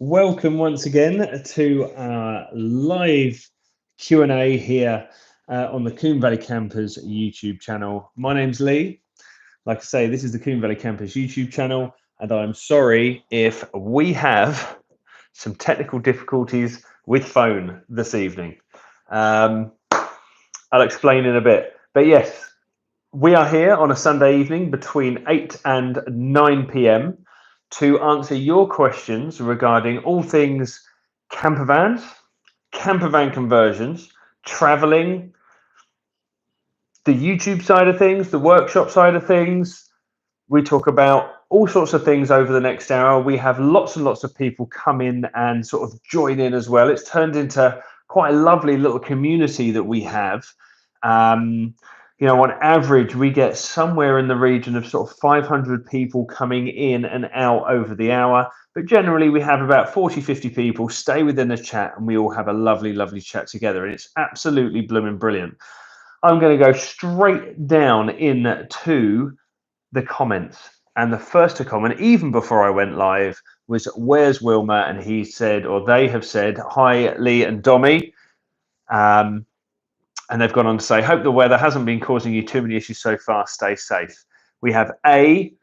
Welcome once again to our live Q&A here on the Combe Valley Campers YouTube channel. My name's Leigh. Like I say, this is the Combe Valley Campers YouTube channel, and I'm sorry if we have some technical difficulties with phone this evening. I'll explain in a bit. But yes, we are here on a Sunday evening between 8 and 9 p.m. to answer your questions regarding all things camper vans, camper van conversions, traveling, the YouTube side of things, the workshop side of things. We talk about all sorts of things over the next hour. We have lots and lots of people come in and sort of join in as well. It's turned into quite a lovely little community that we have. On average, we get somewhere in the region of sort of 500 people coming in and out over the hour. But generally, we have about 40, 50 people stay within the chat, and we all have a lovely, lovely chat together. And it's absolutely blooming brilliant. I'm going to go straight down into the comments. And the first to comment, even before I went live, was Where's Wilma? And he said, or they have said, hi, Leigh and Dommy. And they've gone on to say, hope the weather hasn't been causing you too many issues so far. Stay safe. We have A,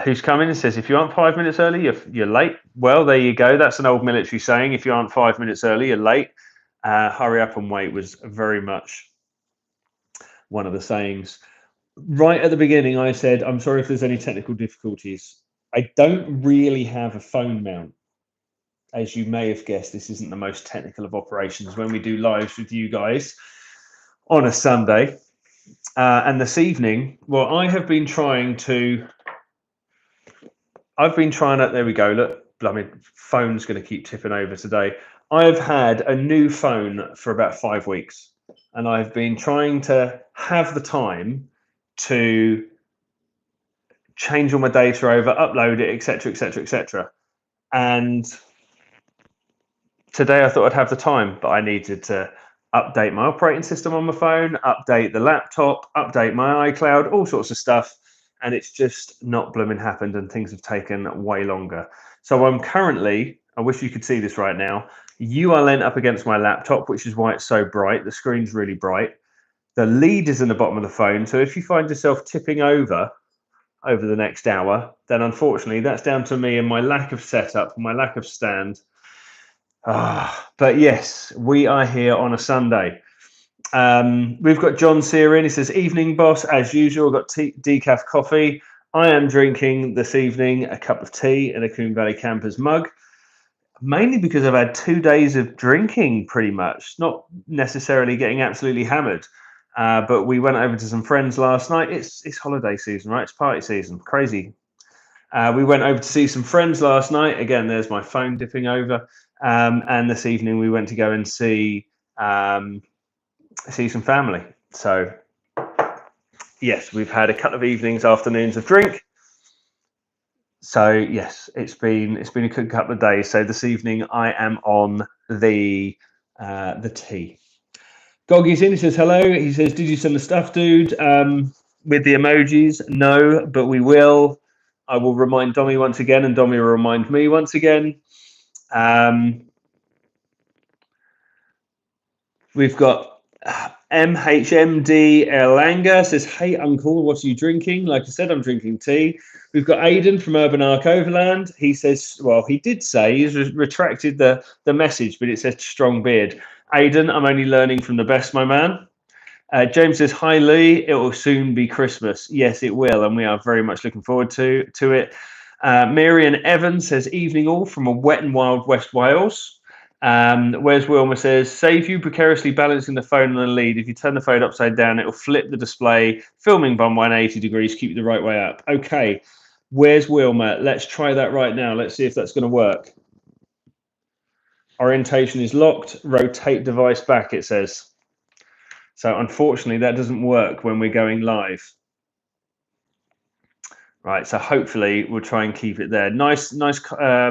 who's coming and says, if you aren't 5 minutes early, you're late. Well, there you go. That's an old military saying. If you aren't 5 minutes early, you're late. Hurry up and wait was very much one of the sayings. Right at the beginning, I said, I'm sorry if there's any technical difficulties. I don't really have a phone mount. As you may have guessed, this isn't the most technical of operations when we do lives with you guys on a Sunday. And this evening, well, I've been trying to, there we go, look, blooming phone's going to keep tipping over today. I've had a new phone for about 5 weeks, and I've been trying to have the time to change all my data over, upload it, etc., etc., etc. And today I thought I'd have the time, but I needed to update my operating system on my phone, update the laptop, update my iCloud, all sorts of stuff. And it's just not blooming happened, and things have taken way longer. So I'm currently, I wish you could see this right now, you are leant up against my laptop, which is why it's so bright. The screen's really bright. The lead is in the bottom of the phone. So if you find yourself tipping over the next hour, then unfortunately that's down to me and my lack of setup, my lack of stand. But yes, we are here on a Sunday. We've got John Searin. He says, evening, boss. As usual, got decaf coffee. I am drinking this evening a cup of tea in a Combe Valley Campers mug, mainly because I've had 2 days of drinking pretty much, not necessarily getting absolutely hammered. But we went over to some friends last night. It's holiday season, right? It's party season. Crazy. We went over to see some friends last night. Again, there's my phone dipping over. And this evening we went to go and see some family. So yes, we've had a couple of evenings, afternoons of drink. So yes, it's been a good couple of days. So this evening I am on the tea. Goggy's in. He says hello. He says, did you send the stuff, dude? With the emojis? No, but we will. I will remind Dommy once again, and Dommy will remind me once again. We've got MHMD Erlanger says, hey, uncle, what are you drinking? Like I said, I'm drinking tea. We've got Aidan from Urban Arc Overland. He says, well, he did say he's retracted the message, but it says strong beard. Aidan, I'm only learning from the best, my man. James says, hi, Leigh. It will soon be Christmas. Yes, it will, and we are very much looking forward to it. Marian Evans says, evening all from a wet and wild West Wales. Where's Wilma says, save you precariously balancing the phone on the lead. If you turn the phone upside down, it will flip the display, filming by 180 degrees, keep you the right way up. Okay, where's Wilma? Let's try that right now. Let's see if that's going to work. Orientation is locked. Rotate device back, it says. So unfortunately, that doesn't work when we're going live. Right, so hopefully we'll try and keep it there. Nice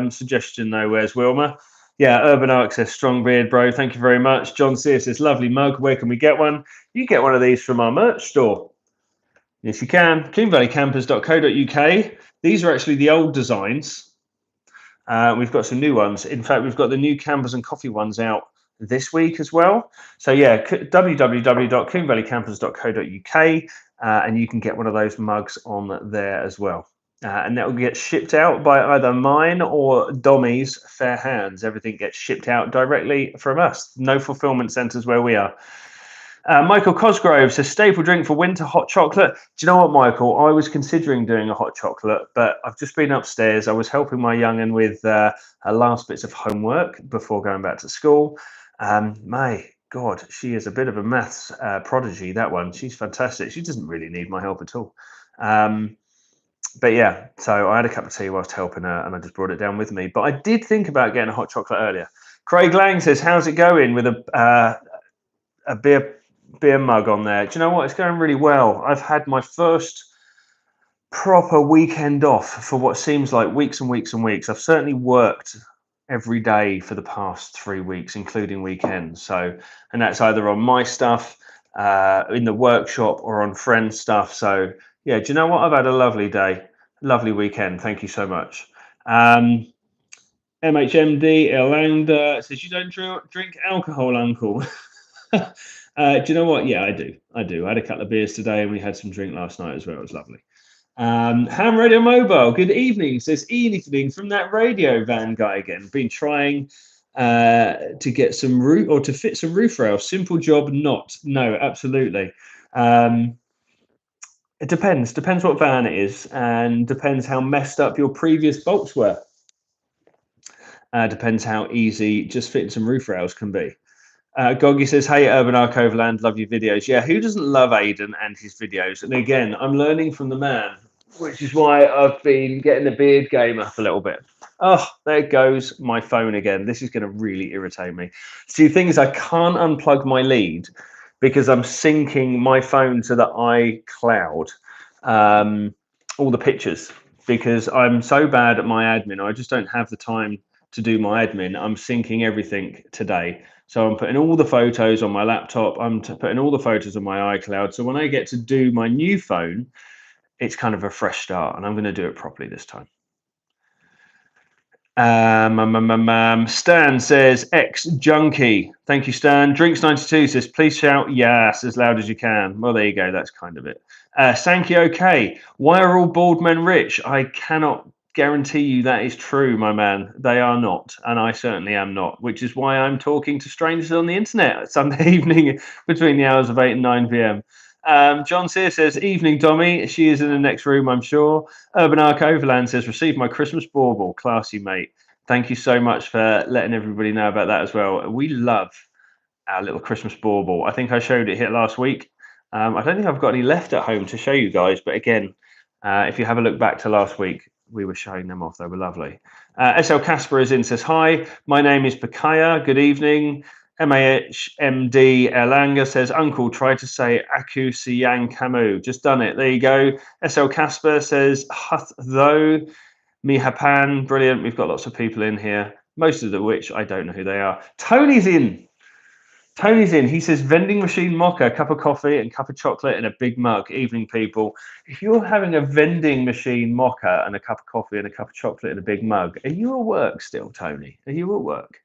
suggestion though. Where's Wilma? Yeah, Urban Arc says, strong beard, bro. Thank you very much. John Sear says, lovely mug. Where can we get one? You get one of these from our merch store. Yes, you can. CombeValleyCampers.co.uk. These are actually the old designs. We've got some new ones. In fact, we've got the new Campers and Coffee ones out this week as well. So yeah, www.combevalleycampers.co.uk, and you can get one of those mugs on there as well. And that will get shipped out by either mine or Dommy's fair hands. Everything gets shipped out directly from us. No fulfillment centres where we are. Michael Cosgrove says, staple drink for winter, hot chocolate. Do you know what, Michael? I was considering doing a hot chocolate, but I've just been upstairs. I was helping my young'un with her last bits of homework before going back to school. My God, she is a bit of a maths prodigy, that one. She's fantastic. She doesn't really need my help at all. But yeah, so I had a cup of tea whilst helping her, and I just brought it down with me. But I did think about getting a hot chocolate earlier. Craig Lang says, how's it going with a beer mug on there? Do you know what? It's going really well. I've had my first proper weekend off for what seems like weeks and weeks and weeks. I've certainly worked every day for the past 3 weeks, including weekends. So, and that's either on my stuff, in the workshop, or on friends' stuff. So, yeah, do you know what? I've had a lovely day, lovely weekend. Thank you so much. MHMD Erlander says, you don't drink alcohol, Uncle. Do you know what? Yeah, I do. I had a couple of beers today, and we had some drink last night as well. It was lovely. Ham Radio Mobile, good evening, says evening from that radio van guy again. Been trying to get some roof, or to fit some roof rails. Simple job, not. No, absolutely. It depends. Depends what van it is, and depends how messed up your previous bolts were. Depends how easy just fitting some roof rails can be. Goggy says, hey, Urban Arc Overland, love your videos. Yeah, who doesn't love Aidan and his videos? And again, I'm learning from the man, which is why I've been getting the beard game up a little bit. Oh, there goes my phone again. This is going to really irritate me. See, the thing is, I can't unplug my lead because I'm syncing my phone to the iCloud, all the pictures, because I'm so bad at my admin. I just don't have the time to do my admin. I'm syncing everything today. So I'm putting all the photos on my laptop. I'm putting all the photos on my iCloud. So when I get to do my new phone, it's kind of a fresh start, and I'm going to do it properly this time. Stan says, ex-junkie. Thank you, Stan. Drinks92 says, please shout yes as loud as you can. Well, there you go. That's kind of it. Sankey, okay. Why are all bald men rich? I cannot guarantee you that is true, my man. They are not, and I certainly am not, which is why I'm talking to strangers on the internet Sunday evening between the hours of 8 and 9 p.m. John Sear says, evening, Dommy. She is in the next room, I'm sure. Urban Arc Overland says, received my Christmas bauble. Classy, mate. Thank you so much for letting everybody know about that as well. We love our little Christmas bauble. I think I showed it here last week. I don't think I've got any left at home to show you guys, but again, if you have a look back to last week, we were showing them off. They were lovely. SL Casper is in, says, hi, my name is Pakaya. Good evening. MAHMD Erlanger says, Uncle, try to say Aku Siyang Kamu. Just done it. There you go. SL Casper says, Huth Though. Mihapan. Brilliant. We've got lots of people in here, most of which I don't know who they are. Tony's in. He says, vending machine mocha, cup of coffee and cup of chocolate in a big mug. Evening, people. If you're having a vending machine mocha and a cup of coffee and a cup of chocolate in a big mug, are you at work still, Tony? Are you at work?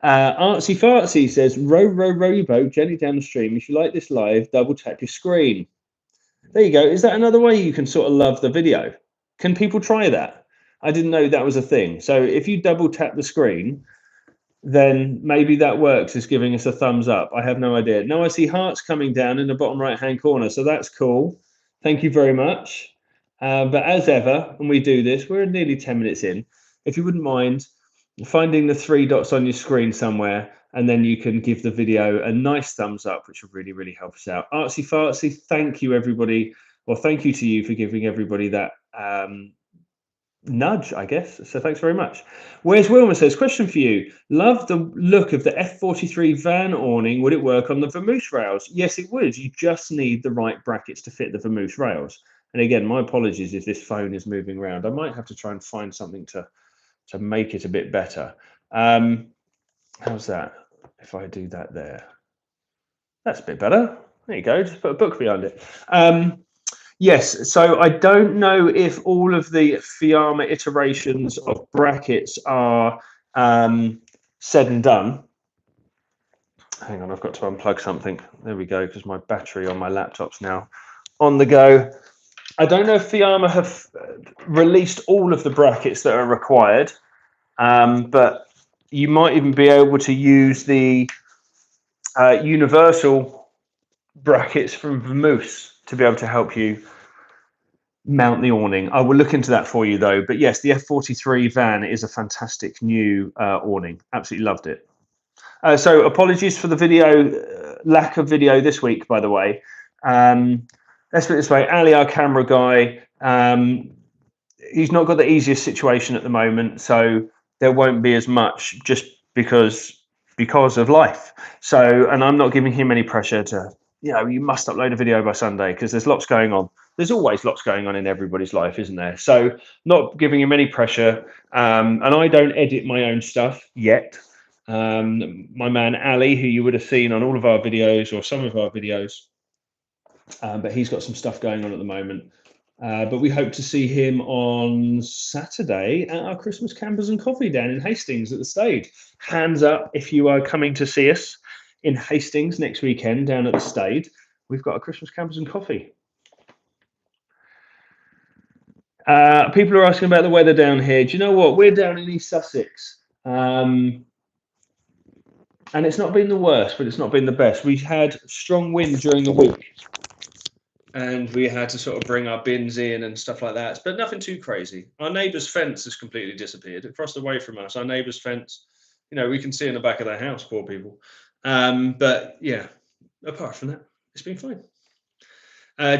Artsy Fartsy says, rowboat, gently down the stream. If you like this live, double tap your screen. There you go. Is that another way you can sort of love the video? Can people try that? I didn't know that was a thing. So if you double tap the screen, then maybe that works as giving us a thumbs up. I have no idea. Now I see hearts coming down in the bottom right-hand corner, so that's cool. Thank you very much. But as ever, when we do this, we're nearly 10 minutes in. If you wouldn't mind finding the 3 dots on your screen somewhere, and then you can give the video a nice thumbs up, which will really, really help us out. Artsy Fartsy, thank you, everybody. Well, thank you to you for giving everybody that nudge, I guess. So thanks very much. Where's Wilma says, question for you. Love the look of the F43 van awning. Would it work on the Vermouth rails? Yes, it would. You just need the right brackets to fit the Vermouth rails. And again, my apologies if this phone is moving around. I might have to try and find something to make it a bit better. How's that? If I do that there. That's a bit better. There you go. Just put a book behind it. Yes, so I don't know if all of the Fiamma iterations of brackets are said and done. Hang on, I've got to unplug something. There we go, because my battery on my laptop's now on the go. I don't know if Fiamma have released all of the brackets that are required, but you might even be able to use the universal brackets from Vamoose to be able to help you mount the awning. I will look into that for you though. But yes, the F43 van is a fantastic new awning. Absolutely loved it. So apologies for the video, lack of video this week, by the way. Let's put it this way, Ali, our camera guy, he's not got the easiest situation at the moment, so there won't be as much just because of life. So, and I'm not giving him any pressure to, you must upload a video by Sunday, because there's lots going on. There's always lots going on in everybody's life, isn't there? So not giving him any pressure. And I don't edit my own stuff yet. My man Ali, who you would have seen on all of our videos or some of our videos, but he's got some stuff going on at the moment. But we hope to see him on Saturday at our Christmas Campers and Coffee down in Hastings at the Stade. Hands up if you are coming to see us in Hastings next weekend down at the Stade. We've got a Christmas Campers and Coffee. People are asking about the weather down here. Do you know what? We're down in East Sussex. And it's not been the worst, but it's not been the best. We had strong wind during the week, and we had to sort of bring our bins in and stuff like that, but nothing too crazy. Our neighbour's fence has completely disappeared. Across the way from us, our neighbour's fence, we can see in the back of their house, poor people. But yeah, apart from that, it's been fine.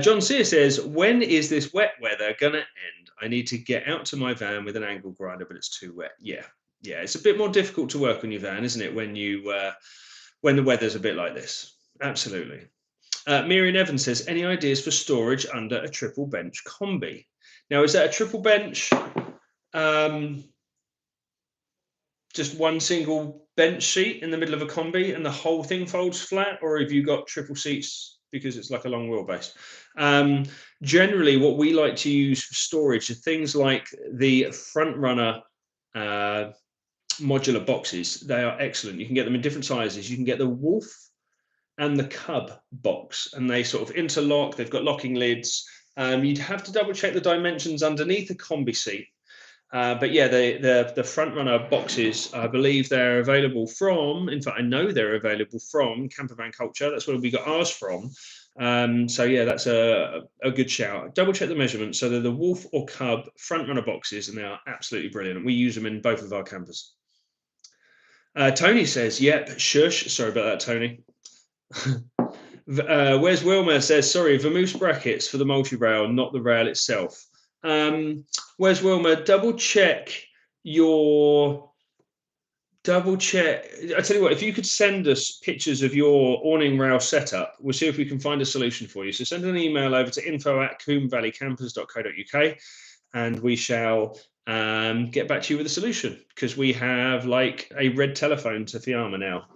John Sear says, when is this wet weather gonna end? I need to get out to my van with an angle grinder, but it's too wet. Yeah, it's a bit more difficult to work on your van, isn't it, when when the weather's a bit like this? Absolutely. Miriam Evans says, any ideas for storage under a triple bench combi? Now, is that a triple bench, just one single bench seat in the middle of a combi and the whole thing folds flat, or have you got triple seats because it's like a long wheelbase? Generally, what we like to use for storage are things like the front runner modular boxes. They are excellent. You can get them in different sizes. You can get the Wolf and the Cub box, and they sort of interlock. They've got locking lids. You'd have to double check the dimensions underneath the combi seat. But yeah, the front runner boxes, I believe they're available from, in fact, I know they're available from Camper Van Culture. That's where we got ours from. So yeah, that's a good shout. Double check the measurements. So they're the Wolf or Cub front runner boxes, and they are absolutely brilliant. We use them in both of our campers. Tony says, yep, shush. Sorry about that, Tony. Where's Wilma says, sorry, Vamoose brackets for the multi-rail, not the rail itself. Where's Wilma? Double check. I tell you what, if you could send us pictures of your awning rail setup, we'll see if we can find a solution for you. So send an email over to info@combevalleycampers.co.uk, and we shall get back to you with a solution, because we have like a red telephone to Fiamma now,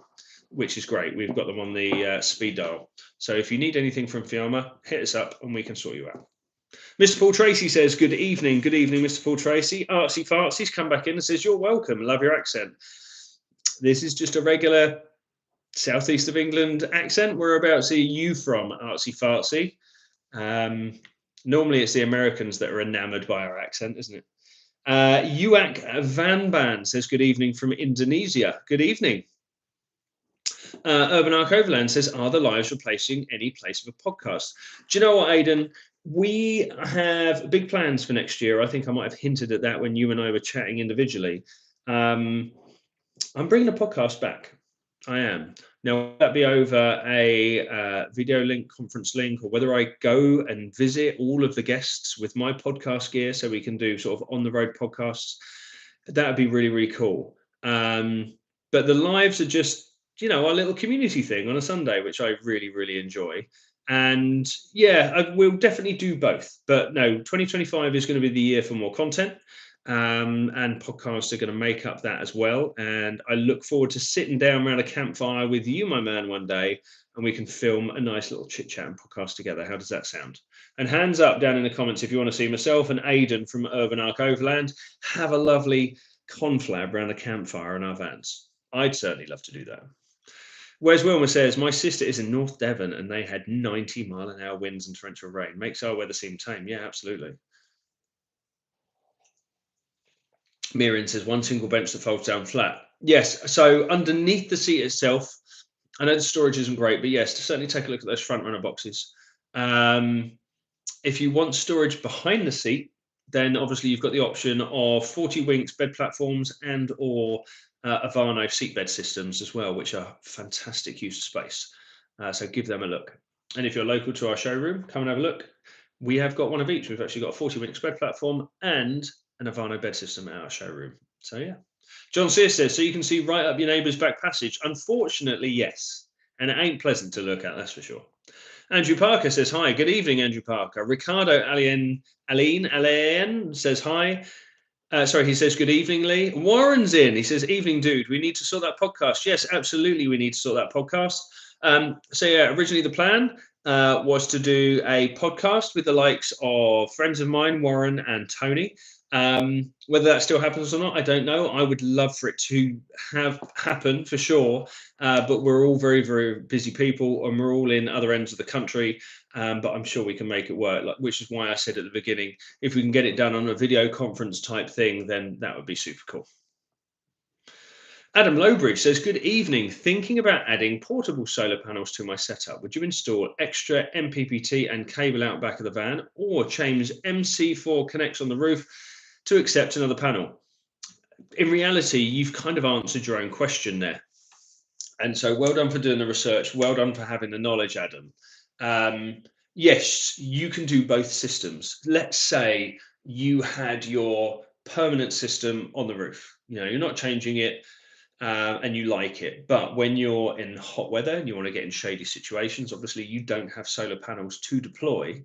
which is great. We've got them on the speed dial. So if you need anything from Fiamma, hit us up and we can sort you out. Mr. Paul Tracy says, good evening, Mr. Paul Tracy. Artsy Fartsy's come back in and says, you're welcome. Love your accent. This is just a regular southeast of England accent. Whereabouts are you from, Artsy Fartsy? Normally it's the Americans that are enamored by our accent, isn't it? Uak Van Ban says, good evening from Indonesia. Good evening. Urban Arc Overland says, are the lives replacing any place of a podcast? Do you know what, Aidan? We have big plans for next year. I think I might have hinted at that when you and I were chatting individually. I'm bringing a podcast back. I am. Now, will that be over a video link, conference link, or whether I go and visit all of the guests with my podcast gear so we can do sort of on-the-road podcasts? That would be really, really cool. But the lives are just, our little community thing on a Sunday, which I really, really enjoy. And yeah, we'll definitely do both. But no, 2025 is going to be the year for more content. and podcasts are going to make up that as well. And I look forward to sitting down around a campfire with you, my man, one day, and we can film a nice little chit chat and podcast together. How does that sound? And hands up down in the comments if you want to see myself and Aidan from Urban Arc Overland have a lovely conflab around the campfire in our vans. I'd certainly love to do that. Wes Wilmer says, my sister is in North Devon and they had 90-mile-an-hour winds and torrential rain. Makes our weather seem tame. Yeah, absolutely. Miriam says, one single bench that folds down flat. Yes, so underneath the seat itself, I know the storage isn't great, but yes, to certainly take a look at those front runner boxes. If you want storage behind the seat, then obviously you've got the option of 40 Winks bed platforms and or Avano seatbed systems as well, which are fantastic use of space. So give them a look. And if you're local to our showroom, come and have a look. We have got one of each. We've actually got a 40 Winks bed platform and an Avano bed system at our showroom. So yeah. John Sears says, so you can see right up your neighbour's back passage. Unfortunately, yes. And it ain't pleasant to look at, that's for sure. Andrew Parker says, hi. Good evening, Andrew Parker. Ricardo Alien says, hi. Sorry, he says, good evening, Leigh. Warren's in. He says, evening, dude. We need to sort that podcast. Yes, absolutely. We need to sort that podcast. So yeah, originally the plan was to do a podcast with the likes of friends of mine, Warren and Tony. Whether that still happens or not, I don't know. I would love for it to have happen for sure, but we're all very, very busy people and we're all in other ends of the country, but I'm sure we can make it work, which is why I said at the beginning, if we can get it done on a video conference type thing, then that would be super cool. Adam Lowbridge says, good evening. Thinking about adding portable solar panels to my setup. Would you install extra MPPT and cable out back of the van or change MC4 connects on the roof to accept another panel? In reality, you've kind of answered your own question there. And so well done for doing the research. Well done for having the knowledge, Adam. Yes, you can do both systems. Let's say you had your permanent system on the roof. You're not changing it. And you like it, but when you're in hot weather and you want to get in shady situations, obviously you don't have solar panels to deploy.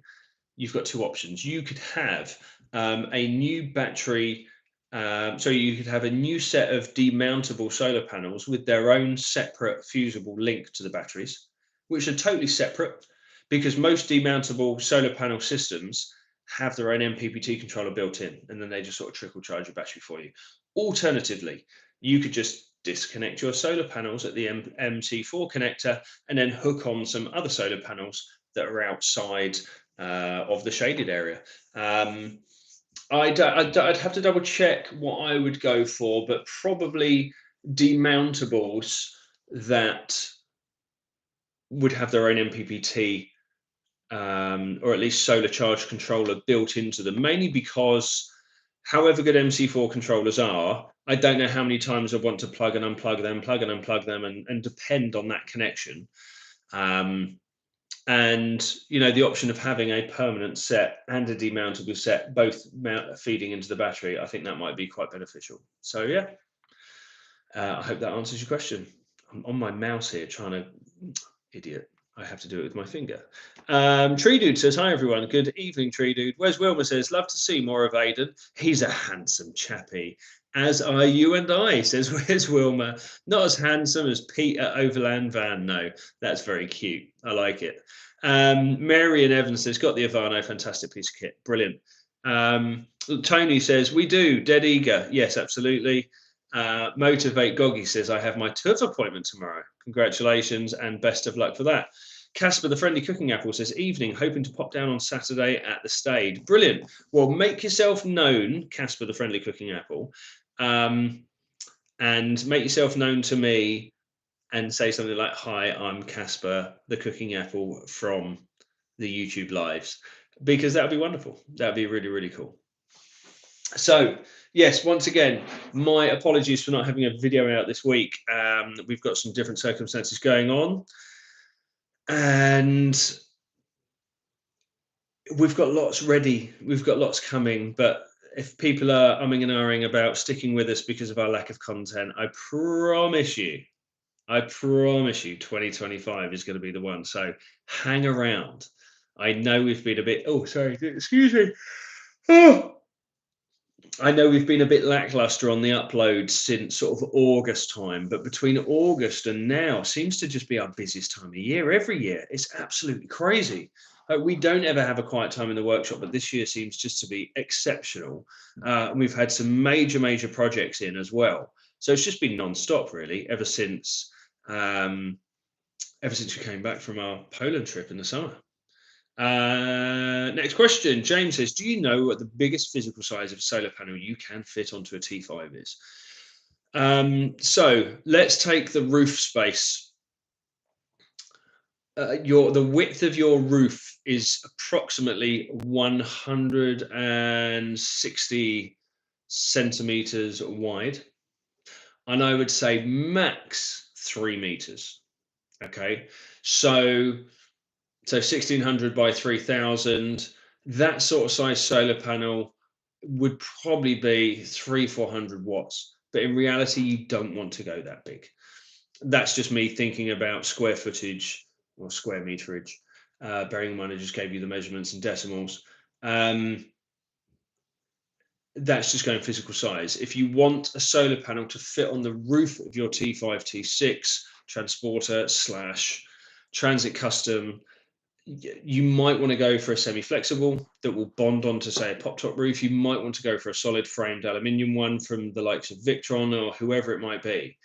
You've got two options. You could have a new battery, so you could have a new set of demountable solar panels with their own separate fusible link to the batteries, which are totally separate because most demountable solar panel systems have their own MPPT controller built in, and then they just sort of trickle charge your battery for you. Alternatively, you could just disconnect your solar panels at the MC4 connector and then hook on some other solar panels that are outside of the shaded area. I'd have to double check what I would go for, but probably demountables that would have their own MPPT or at least solar charge controller built into them, mainly because however good MC4 controllers are, I don't know how many times I want to plug and unplug them, and depend on that connection. And the option of having a permanent set and a demountable set, both feeding into the battery, I think that might be quite beneficial. So yeah, I hope that answers your question. I'm on my mouse here trying to, idiot. I have to do it with my finger. Tree Dude says, hi, everyone. Good evening, Tree Dude. Wes Wilmer says, love to see more of Aidan. He's a handsome chappy, as are you and I, says Wes Wilmer. Not as handsome as Pete at Overland Van. No, that's very cute. I like it. Marion Evans says, got the Avano. Fantastic piece of kit. Brilliant. Tony says, we do. Dead eager. Yes, absolutely. Motivate Goggy says, I have my TÜV appointment tomorrow. Congratulations and best of luck for that. Casper the Friendly Cooking Apple says, evening, hoping to pop down on Saturday at the Stade. Brilliant. Well, make yourself known, Casper the Friendly Cooking Apple, and make yourself known to me and say something like, hi, I'm Casper the Cooking Apple from the YouTube lives, because that would be wonderful. That would be really, really cool. So, yes, once again, my apologies for not having a video out this week. We've got some different circumstances going on, and we've got lots ready. We've got lots coming, but if people are umming and ahhing about sticking with us because of our lack of content, I promise you, 2025 is going to be the one. So hang around. I know we've been a bit, excuse me. Oh. I know we've been a bit lackluster on the upload since sort of August time, but between August and now seems to just be our busiest time of year every year. It's absolutely crazy. We don't ever have a quiet time in the workshop, but this year seems just to be exceptional. And we've had some major projects in as well. So it's just been non-stop really ever since we came back from our Poland trip in the summer. Next question. James says, do you know what the biggest physical size of a solar panel you can fit onto a T5 is? So let's take the roof space. The width of your roof is approximately 160 centimeters wide, and I would say max 3 meters. Okay, so 1600 by 3000, that sort of size solar panel would probably be 300-400 watts. But in reality, you don't want to go that big. That's just me thinking about square footage or square meterage. Bearing in mind, I just gave you the measurements in decimals. That's just going physical size. If you want a solar panel to fit on the roof of your T5, T6 transporter / transit custom, you might want to go for a semi-flexible that will bond onto, say, a pop-top roof. You might want to go for a solid framed aluminium one from the likes of Victron or whoever it might be.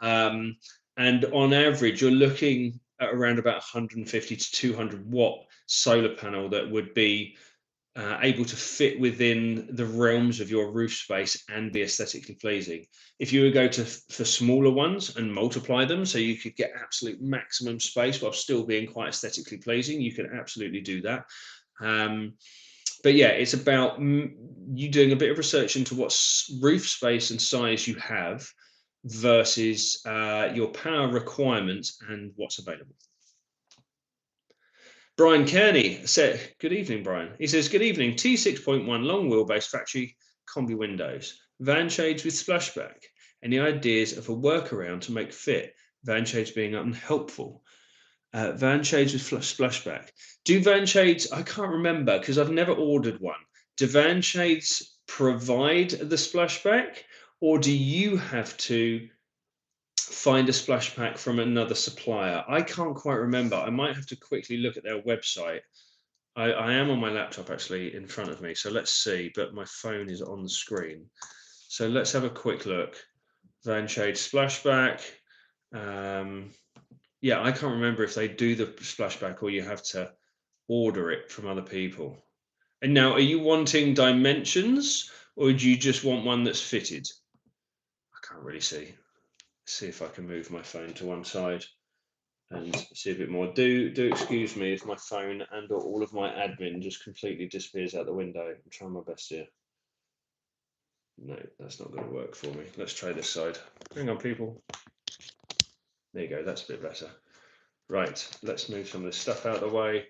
And on average, you're looking at around about 150 to 200 watt solar panel that would be able to fit within the realms of your roof space and be aesthetically pleasing. If you would go for smaller ones and multiply them so you could get absolute maximum space while still being quite aesthetically pleasing, you can absolutely do that. But yeah, it's about you doing a bit of research into what roof space and size you have versus your power requirements and what's available. Brian Kearney said, good evening, Brian. He says, good evening. T6.1 long wheelbase factory combi windows, van shades with splashback. Any ideas of a workaround to make fit? Van shades being unhelpful. Van shades with splashback. Do van shades, I can't remember because I've never ordered one. Do van shades provide the splashback, or do you have to find a splash pack from another supplier? I can't quite remember. I might have to quickly look at their website. I am on my laptop actually in front of me, so let's see, but my phone is on the screen. So let's have a quick look. Van Shade splashback. Yeah, I can't remember if they do the splashback or you have to order it from other people. And now, are you wanting dimensions or do you just want one that's fitted? I can't really see. See if I can move my phone to one side and see a bit more. Do excuse me if my phone and or all of my admin just completely disappears out the window. I'm trying my best here. No, that's not going to work for me. Let's try this side. Hang on, people. There you go. That's a bit better. Right, let's move some of this stuff out of the way.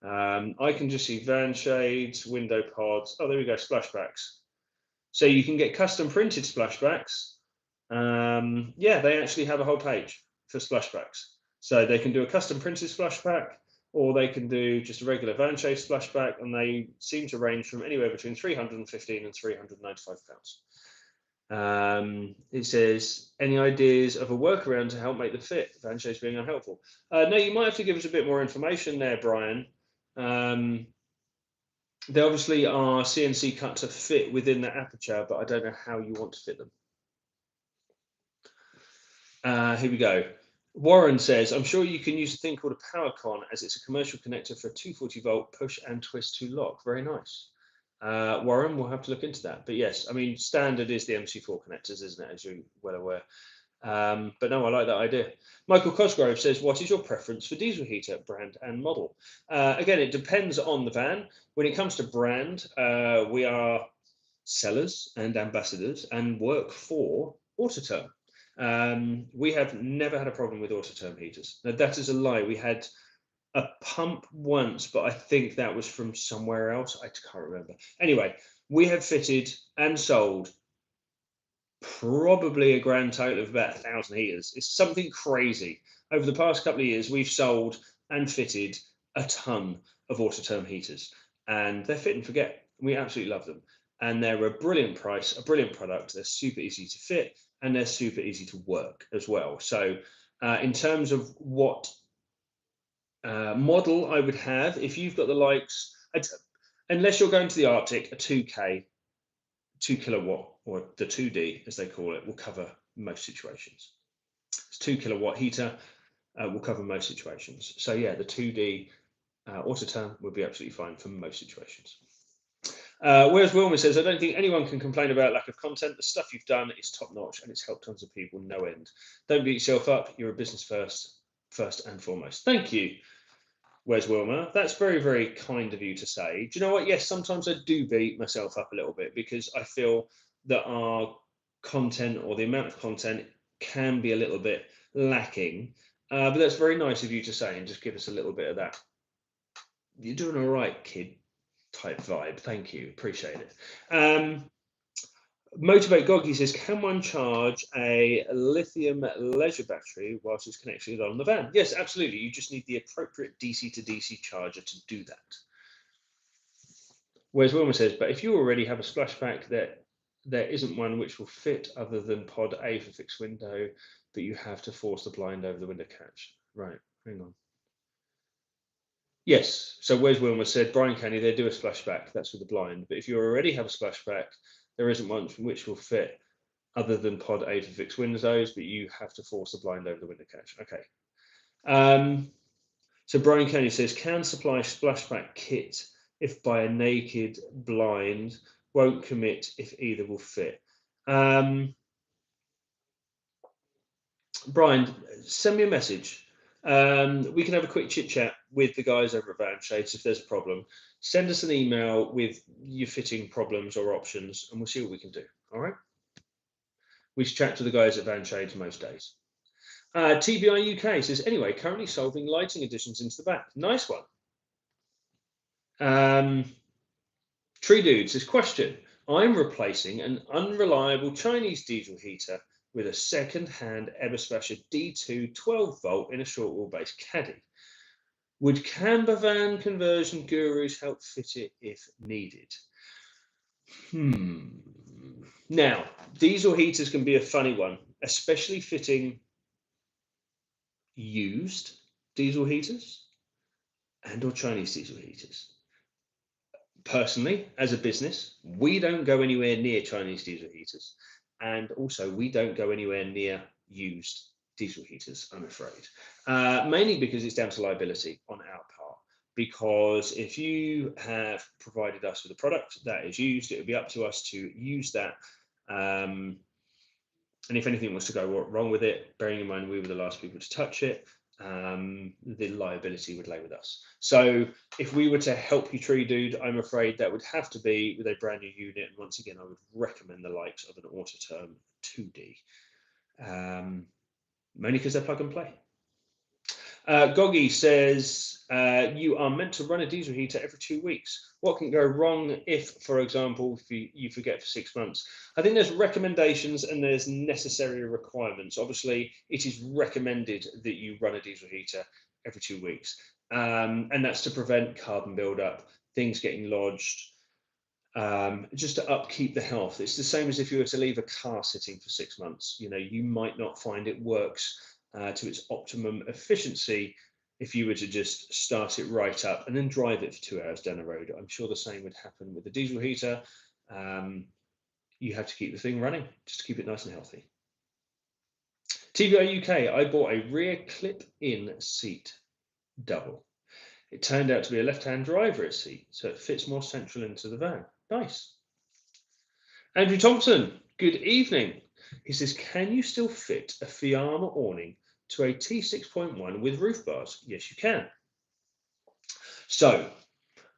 I can just see van shades, window pods. Oh, there we go, splashbacks. So you can get custom printed splashbacks. Yeah, they actually have a whole page for splashbacks. So they can do a custom printed splashback, or they can do just a regular van shade splashback, and they seem to range from anywhere between £315 and £395. It says, any ideas of a workaround to help make the fit? Van shades being unhelpful. No, you might have to give us a bit more information there, Brian. They obviously are CNC cut to fit within the aperture, but I don't know how you want to fit them. Here we go. Warren says, I'm sure you can use a thing called a power con, as it's a commercial connector for a 240 volt push and twist to lock. Very nice. Warren, we'll have to look into that. But yes, I mean, standard is the MC4 connectors, isn't it, as you're well aware. But no, I like that idea. Michael Cosgrove says, what is your preference for diesel heater, brand and model? Again, it depends on the van. When it comes to brand, we are sellers and ambassadors and work for Autoterm. We have never had a problem with Autoterm heaters. Now, that is a lie. We had a pump once, but I think that was from somewhere else. I can't remember. Anyway, we have fitted and sold probably a grand total of about 1,000 heaters. It's something crazy. Over the past couple of years, we've sold and fitted a ton of Autoterm heaters, and they're fit and forget. We absolutely love them. and they're a brilliant price, a brilliant product. They're super easy to fit, and they're super easy to work as well. So in terms of what model I would have, if you've got the likes, unless you're going to the Arctic, a 2K, 2 kilowatt, or the 2D as they call it, will cover most situations. It's 2 kilowatt heater will cover most situations. So yeah, the 2D Autoterm would be absolutely fine for most situations. Whereas Wilma says, I don't think anyone can complain about lack of content. The stuff you've done is top notch and it's helped tons of people, no end. Don't beat yourself up. You're a business first and foremost. Thank you, Wes Wilma. That's very, very kind of you to say. Do you know what? Yes, sometimes I do beat myself up a little bit because I feel that our content or the amount of content can be a little bit lacking. But that's very nice of you to say and just give us a little bit of that. You're doing all right, kid type vibe. Thank you. Appreciate it. Motivate Goggy says, can one charge a lithium leisure battery whilst it's connected on the van? Yes, absolutely. You just need the appropriate DC to DC charger to do that. Whereas Wilma says, but if you already have a splashback, there isn't one which will fit other than pod A for fixed window, but you have to force the blind over the window catch. Right, hang on. Yes, so whereas Wilma said, Brian Canny, they do a splashback, that's with the blind, but if you already have a splashback, there isn't one which will fit other than pod A for fixed windows, but you have to force the blind over the window catch. Okay. So Brian Canny says, can supply splashback kit if by a naked blind, won't commit if either will fit. Brian, send me a message. We can have a quick chit chat with the guys over at Van Shades if there's a problem. Send us an email with your fitting problems or options, and we'll see what we can do. All right. We chat to the guys at Van Shades most days. TBI UK says, anyway, currently solving lighting additions into the back. Nice one. Tree Dude says, question. I'm replacing an unreliable Chinese diesel heater with a second-hand Eberspacher D2 12-volt in a short wheelbase caddy. Would camper van conversion gurus help fit it if needed? Now, diesel heaters can be a funny one, especially fitting used diesel heaters and or Chinese diesel heaters. Personally, as a business, we don't go anywhere near Chinese diesel heaters. And also, we don't go anywhere near used diesel heaters, I'm afraid. Mainly because it's down to liability on our part. Because if you have provided us with a product that is used, it would be up to us to use that. And if anything was to go wrong with it, bearing in mind we were the last people to touch it, the liability would lay with us. So if we were to help you, Tree Dude, I'm afraid that would have to be with a brand new unit. And once again, I would recommend the likes of an Autoterm 2D, mainly because they're plug and play. Goggy says, you are meant to run a diesel heater every 2 weeks. What can go wrong if, for example, if you forget for 6 months? I think there's recommendations and there's necessary requirements. Obviously, it is recommended that you run a diesel heater every 2 weeks. And that's to prevent carbon buildup, things getting lodged, just to upkeep the health. It's the same as if you were to leave a car sitting for 6 months. You know, you might not find it works to its optimum efficiency if you were to just start it right up and then drive it for 2 hours down the road. I'm sure the same would happen with the diesel heater. You have to keep the thing running just to keep it nice and healthy. TVI UK, I bought a rear clip-in seat double. It turned out to be a left-hand driver seat, so it fits more central into the van. Nice. Andrew Thompson, good evening. He says, can you still fit a Fiamma awning to a T6.1 with roof bars? Yes, you can. So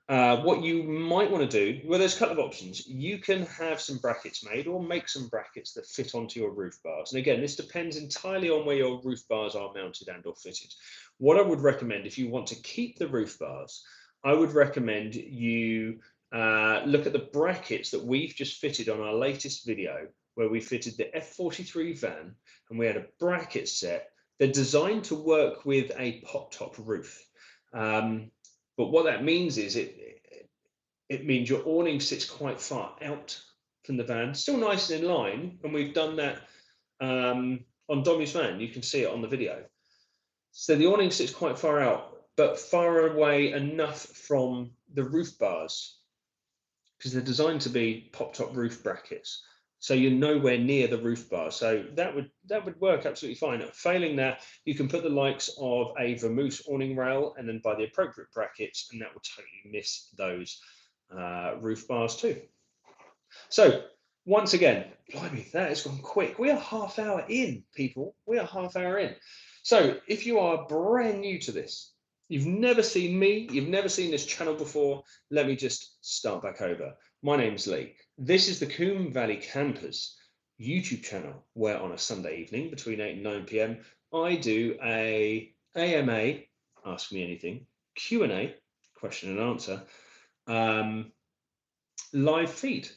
what you might want to do, well, there's a couple of options. You can have some brackets made or make some brackets that fit onto your roof bars. And again, this depends entirely on where your roof bars are mounted and or fitted. What I would recommend, if you want to keep the roof bars, I would recommend you look at the brackets that we've just fitted on our latest video, where we fitted the F43 van and we had a bracket set. They're designed to work with a pop top roof. But what that means is it means your awning sits quite far out from the van, still nice and in line. And we've done that on Dommy's van. You can see it on the video. So the awning sits quite far out, but far away enough from the roof bars, because they're designed to be pop-top roof brackets. So you're nowhere near the roof bar. So that would work absolutely fine. Failing that, you can put the likes of a Vermoose awning rail and then buy the appropriate brackets, and that will totally miss those roof bars too. So once again, blimey, that has gone quick. We are half hour in, people. We are half hour in. So if you are brand new to this, you've never seen me, you've never seen this channel before, let me just start back over. My name's Leigh. This is the Combe Valley Campers YouTube channel, where on a Sunday evening between 8 and 9 p.m. I do a AMA, Ask Me Anything, Q&A, question and answer, live feed,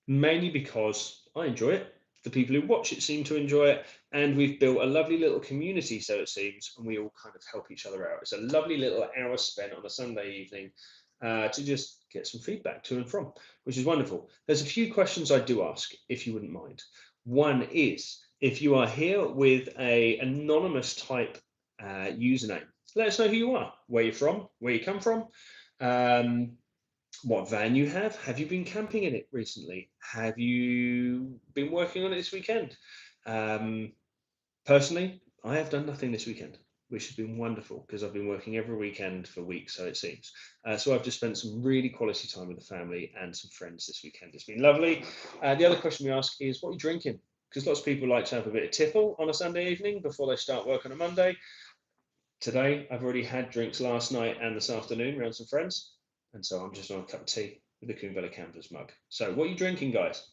mainly because I enjoy it. The people who watch it seem to enjoy it, and we've built a lovely little community, so it seems, and we all kind of help each other out. It's a lovely little hour spent on a Sunday evening to just get some feedback to and from, which is wonderful. There's a few questions I do ask, if you wouldn't mind. One is, if you are here with a anonymous type username, let us know who you are, where you're from, where you come from, what van you have you been camping in it recently? Have you been working on it this weekend? Personally, I have done nothing this weekend, which has been wonderful because I've been working every weekend for weeks, so it seems. So I've just spent some really quality time with the family and some friends this weekend. It's been lovely. The other question we ask is, what are you drinking? Because lots of people like to have a bit of tipple on a Sunday evening before they start work on a Monday. Today, I've already had drinks last night and this afternoon around some friends. And so I'm just on a cup of tea with the Combe Valley Campers mug. So what are you drinking, guys?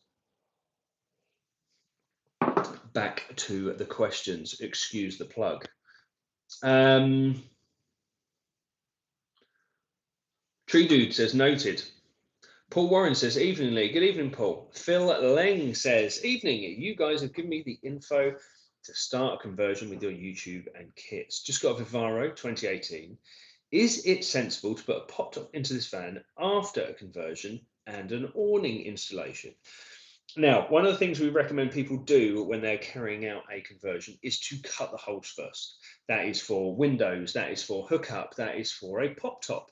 Back to the questions. Excuse the plug. Tree Dude says, noted. Paul Warren says, evening, Leigh. Good evening, Paul. Phil Lang says, evening. You guys have given me the info to start a conversion with your YouTube and kits. Just got a Vivaro 2018. Is it sensible to put a pop top into this van after a conversion and an awning installation? Now, one of the things we recommend people do when they're carrying out a conversion is to cut the holes first. That is for windows, that is for hookup, that is for a pop top.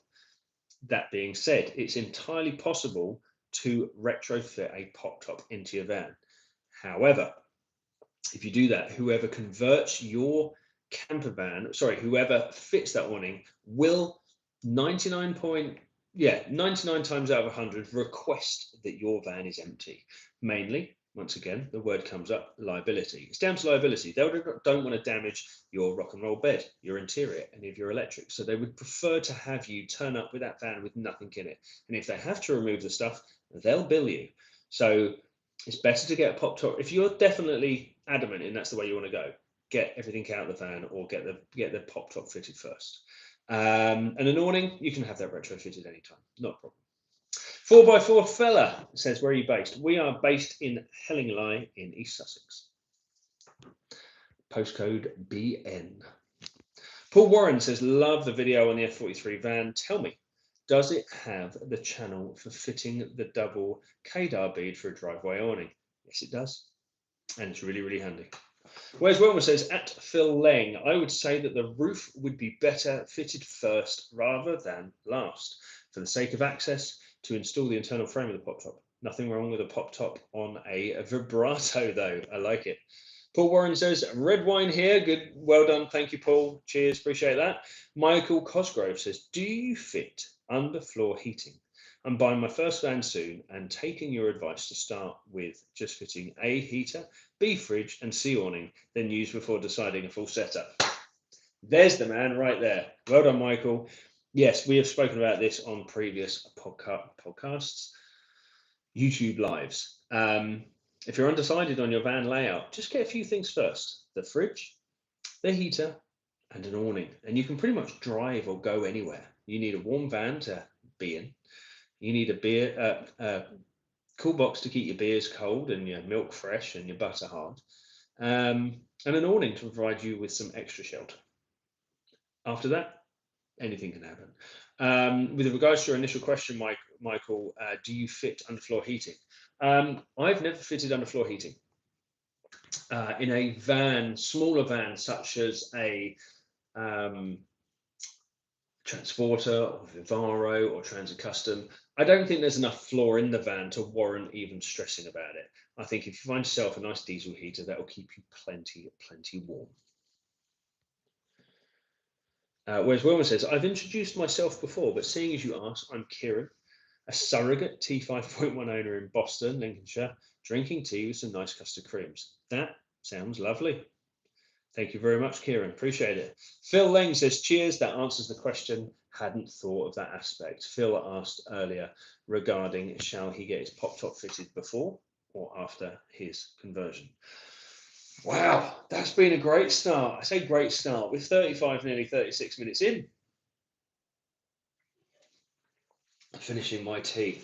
That being said, it's entirely possible to retrofit a pop top into your van. However, if you do that, whoever converts your camper van, whoever fits that awning will 99 times out of 100 request that your van is empty. Mainly, once again, the word comes up, liability. It's down to liability. They don't want to damage your rock and roll bed, your interior, any of your electrics. So they would prefer to have you turn up with that van with nothing in it. And if they have to remove the stuff, they'll bill you. So it's better to get a pop top. If you're definitely adamant and that's the way you want to go, get everything out of the van or get the pop top fitted first. And an awning, you can have that retrofitted anytime, not a problem. 4x4 fella says, where are you based? We are based in Hellingley in East Sussex. Postcode BN. Paul Warren says, love the video on the F43 van. Tell me, does it have the channel for fitting the double KDAR bead for a driveway awning? Yes, it does. And it's really, really handy. Whereas Wilma says, at Phil Lang, I would say that the roof would be better fitted first rather than last, for the sake of access to install the internal frame of the pop top. Nothing wrong with a pop top on a vibrato, though. I like it. Paul Warren says, red wine here. Good. Well done. Thank you, Paul. Cheers. Appreciate that. Michael Cosgrove says, do you fit underfloor heating? I'm buying my first van soon and taking your advice to start with just fitting A, heater, B, fridge, and C, awning, then use before deciding a full setup. There's the man right there. Well done, Michael. Yes, we have spoken about this on previous podcasts, YouTube lives. If you're undecided on your van layout, just get a few things first. The fridge, the heater, and an awning. And you can pretty much drive or go anywhere. You need a warm van to be in. You need a cool box to keep your beers cold and your milk fresh and your butter hard, and an awning to provide you with some extra shelter. After that, anything can happen. With regards to your initial question, Michael, do you fit underfloor heating? I've never fitted underfloor heating. In a van, smaller van, such as a Transporter or Vivaro or Transit Custom, I don't think there's enough floor in the van to warrant even stressing about it. I think if you find yourself a nice diesel heater, that will keep you plenty warm. Whereas Wilma says, I've introduced myself before, but seeing as you ask, I'm Kieran, a surrogate T5.1 owner in Boston, Lincolnshire, drinking tea with some nice custard creams. That sounds lovely. Thank you very much, Kieran. Appreciate it. Phil Lang says, cheers. That answers the question. Hadn't thought of that aspect. Phil asked earlier regarding shall he get his pop top fitted before or after his conversion. Wow, that's been a great start. I say great start. We're 35, nearly 36 minutes in. Finishing my tea.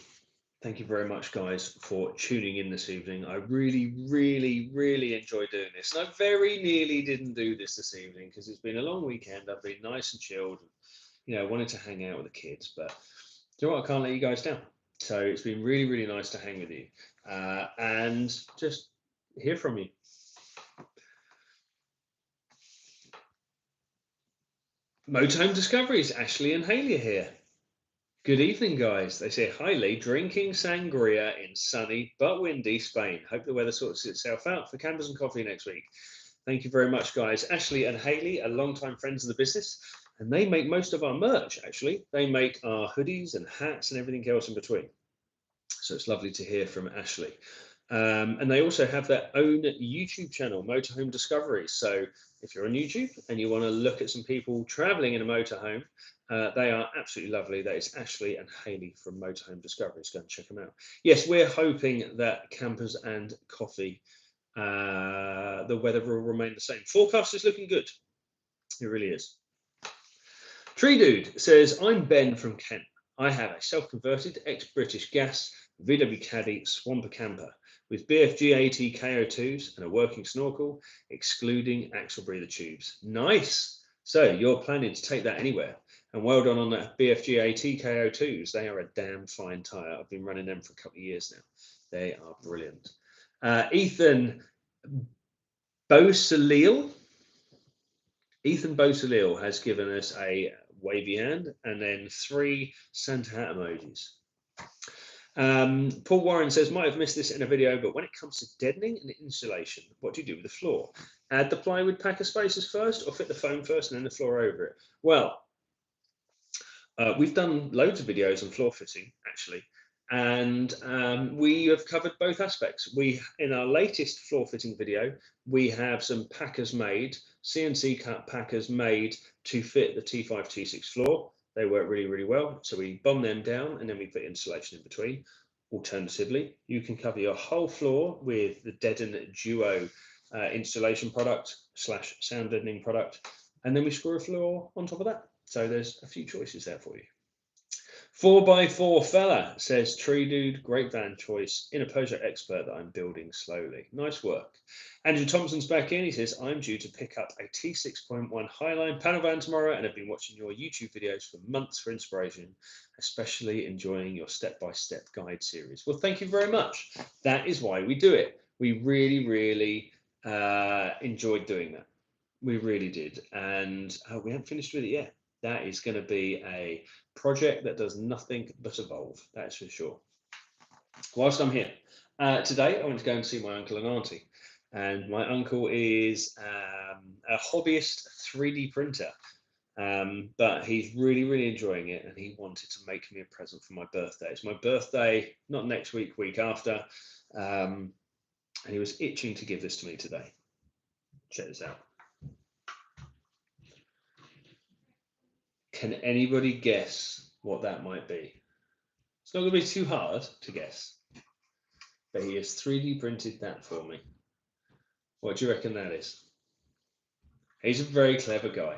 Thank you very much, guys, for tuning in this evening. I really enjoyed doing this. And I very nearly didn't do this evening because it's been a long weekend. I've been nice and chilled, and, wanted to hang out with the kids. But do you know what? I can't let you guys down. So it's been really nice to hang with you and just hear from you. Motorhome Discoveries, Ashley and Haley are here. Good evening, guys. They say, hi, Leigh, drinking sangria in sunny but windy Spain. Hope the weather sorts itself out for campers and coffee next week. Thank you very much, guys. Ashley and Haley are longtime friends of the business, and they make most of our merch, actually. They make our hoodies and hats and everything else in between. So it's lovely to hear from Ashley. And they also have their own YouTube channel, Motorhome Discoveries. So if you're on YouTube and you want to look at some people traveling in a motorhome, they are absolutely lovely. That is Ashley and Haley from Motorhome Discoveries. Go and check them out. Yes, we're hoping that campers and coffee, the weather will remain the same. Forecast is looking good. It really is. Tree Dude says, I'm Ben from Kent. I have a self-converted ex-British Gas VW Caddy Swamper Camper with BFG AT KO2s and a working snorkel, excluding axle breather tubes. Nice. So you're planning to take that anywhere. And well done on that BFG AT KO2s. They are a damn fine tyre. I've been running them for a couple of years now. They are brilliant. Ethan Bosalil has given us a wavy hand and then 3 Santa hat emojis. Paul Warren says, might have missed this in a video, but when it comes to deadening and insulation, what do you do with the floor? Add the plywood packer spaces first or fit the foam first and then the floor over it? Well, we've done loads of videos on floor fitting, actually, and we have covered both aspects. In our latest floor fitting video, we have some packers made, CNC cut packers made to fit the T5, T6 floor. They work really well. So we bomb them down and then we put insulation in between. Alternatively, you can cover your whole floor with the Deaden Duo insulation product / sound deadening product. And then we screw a floor on top of that. So there's a few choices there for you. 4x4 fella says, Tree Dude, great van choice, in a Peugeot Expert that I'm building slowly. Nice work. Andrew Thompson's back in. He says, I'm due to pick up a T6.1 Highline panel van tomorrow and have been watching your YouTube videos for months for inspiration, especially enjoying your step-by-step guide series. Well, thank you very much. That is why we do it. We really enjoyed doing that. We really did. And we haven't finished with it yet. That is going to be a project that does nothing but evolve, that's for sure. Whilst I'm here, today I went to go and see my uncle and auntie. And my uncle is a hobbyist 3D printer, but he's really enjoying it, and he wanted to make me a present for my birthday. It's my birthday, not next week, week after, and he was itching to give this to me today. Check this out. Can anybody guess what that might be? It's not going to be too hard to guess, but he has 3D printed that for me. What do you reckon that is? He's a very clever guy,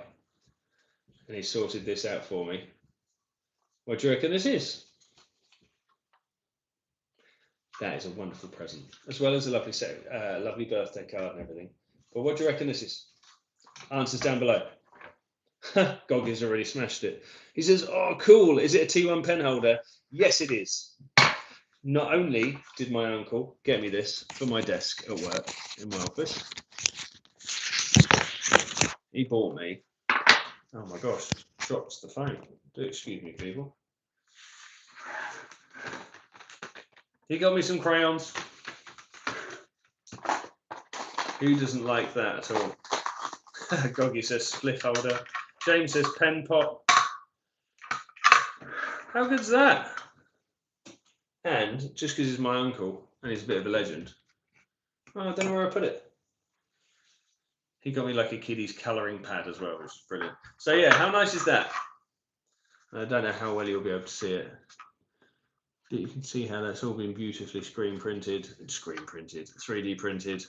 and he sorted this out for me. What do you reckon this is? That is a wonderful present, as well as a lovely birthday card and everything. But what do you reckon this is? Answers down below. Goggy's already smashed it. He says, "Oh, cool. Is it a T1 pen holder?" Yes, it is. Not only did my uncle get me this for my desk at work in my office, he bought me. Oh my gosh, drops the phone. Do excuse me, people. He got me some crayons. Who doesn't like that at all? Goggy says spliff holder. James says pen pot. How good's that? And just because he's my uncle and he's a bit of a legend, I don't know where I put it. He got me like a kiddie's colouring pad as well, which is brilliant. So yeah, how nice is that? I don't know how well you'll be able to see it. But you can see how that's all been beautifully screen printed, 3D printed.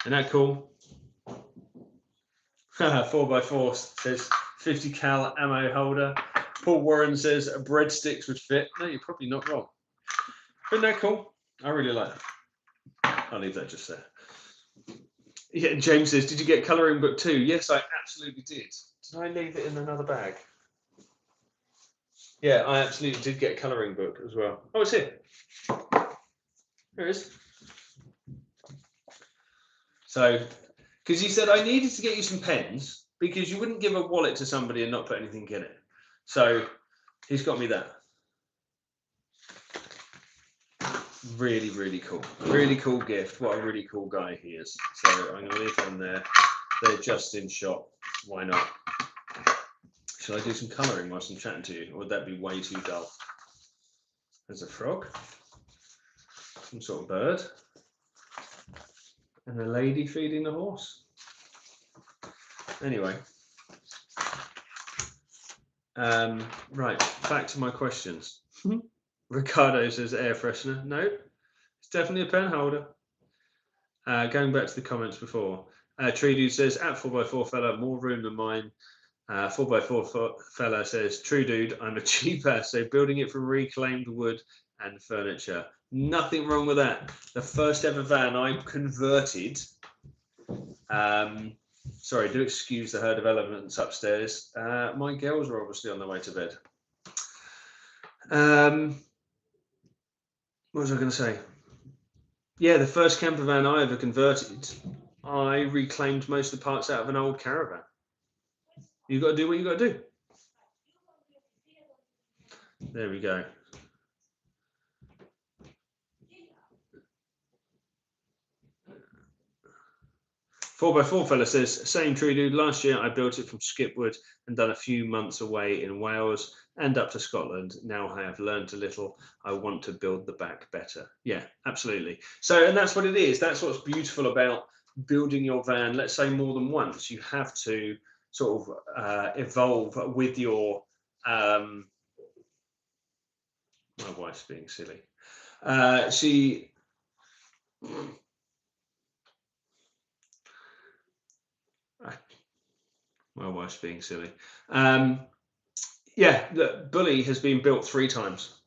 Isn't that cool? 4x4 says 50 cal ammo holder. Paul Warren says breadsticks would fit. No, you're probably not wrong. Isn't that cool? I really like that. I'll leave that just there. Yeah, James says, did you get colouring book too? Yes, I absolutely did. Did I leave it in another bag? Yeah, I absolutely did get a colouring book as well. Oh, it's here. There it is. So, because he said I needed to get you some pens because you wouldn't give a wallet to somebody and not put anything in it. So he's got me that. Really, really cool. Really cool gift. What a really cool guy he is. So I'm going to leave them there. They're just in shot. Why not? Shall I do some colouring whilst I'm chatting to you? Or would that be way too dull? There's a frog. Some sort of bird. And a lady feeding the horse. Anyway. Right, back to my questions. Ricardo says air freshener. No, it's definitely a pen holder. Going back to the comments before. Tree Dude says, at 4x4 fella, more room than mine. 4x4 fella says, true dude, I'm a cheaper, so building it from reclaimed wood and furniture. Nothing wrong with that. The first ever van I converted, sorry, do excuse the herd of elephants upstairs. My girls are obviously on their way to bed. What was I going to say? Yeah, the first camper van I ever converted, I reclaimed most of the parts out of an old caravan. You've got to do what you've got to do. There we go. Four by four fella says, same true dude. Last year I built it from skipwood and done a few months away in Wales and up to Scotland. Now I have learned a little. I want to build the back better. Yeah, absolutely. So, and that's what it is. That's what's beautiful about building your van, let's say more than once. You have to sort of evolve with your, my wife's being silly. My wife's being silly. Yeah, the Bully has been built 3 times.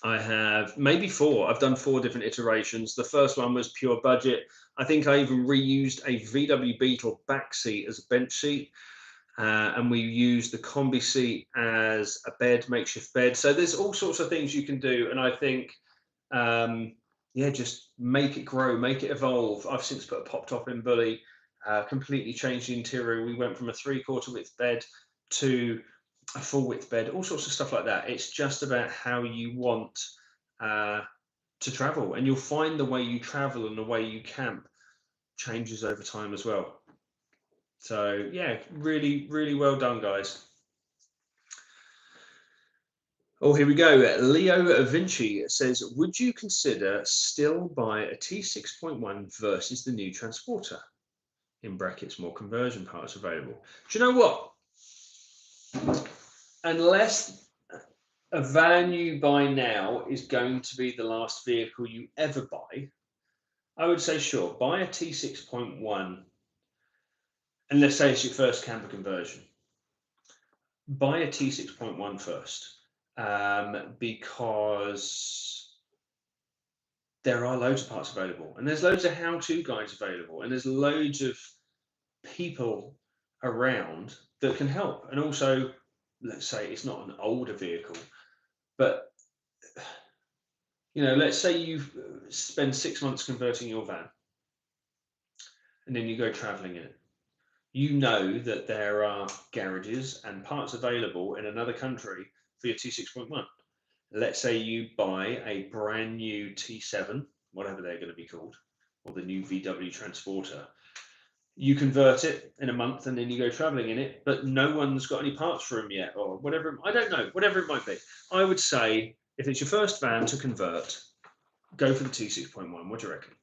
I have maybe 4. I've done 4 different iterations. The first one was pure budget. I think I even reused a VW Beetle back seat as a bench seat. And we used the combi seat as a bed, makeshift bed. So there's all sorts of things you can do. And I think, yeah, just make it grow, make it evolve. I've since put a pop top in Bully, completely changed the interior. We went from a 3/4 width bed to a full width bed, all sorts of stuff like that. It's just about how you want to travel, and you'll find the way you travel and the way you camp changes over time as well. So yeah, really, really well done, guys. Oh, here we go. Leo Vinci says, would you consider still buy a T6.1 versus the new Transporter? In brackets, more conversion parts available. Do you know what? Unless a van you buy now is going to be the last vehicle you ever buy, I would say sure, buy a T6.1, and let's say it's your first camper conversion. Buy a T6.1 first, because there are loads of parts available, and there's loads of how-to guides available, and there's loads of people around that can help. And also, let's say it's not an older vehicle, but let's say you spend 6 months converting your van, and then you go traveling in it. You know that there are garages and parts available in another country for your T6.1. Let's say you buy a brand new T7, whatever they're going to be called, or the new VW Transporter. You convert it in a month and then you go traveling in it, but no one's got any parts for them yet, or whatever. I don't know, whatever it might be. I would say if it's your first van to convert, go for the T6.1. What do you reckon?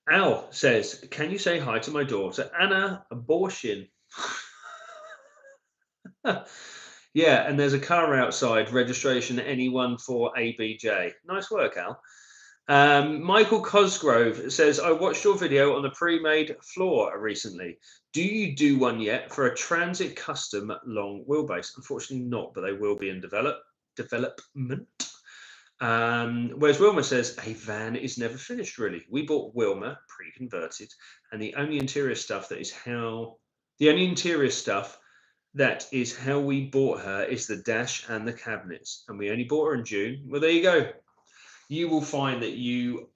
Al says, can you say hi to my daughter, Anna Abortion? Yeah, and there's a car outside, registration NE14ABJ. Nice work, Al. Michael Cosgrove says, I watched your video on the pre-made floor recently. Do you do one yet for a Transit Custom long wheelbase? Unfortunately not, but they will be in development. Whereas Wilma says, a van is never finished, really. We bought Wilma pre-converted, and the only interior stuff that is how we bought her is the dash and the cabinets, and we only bought her in June. Well, there you go. You will find that you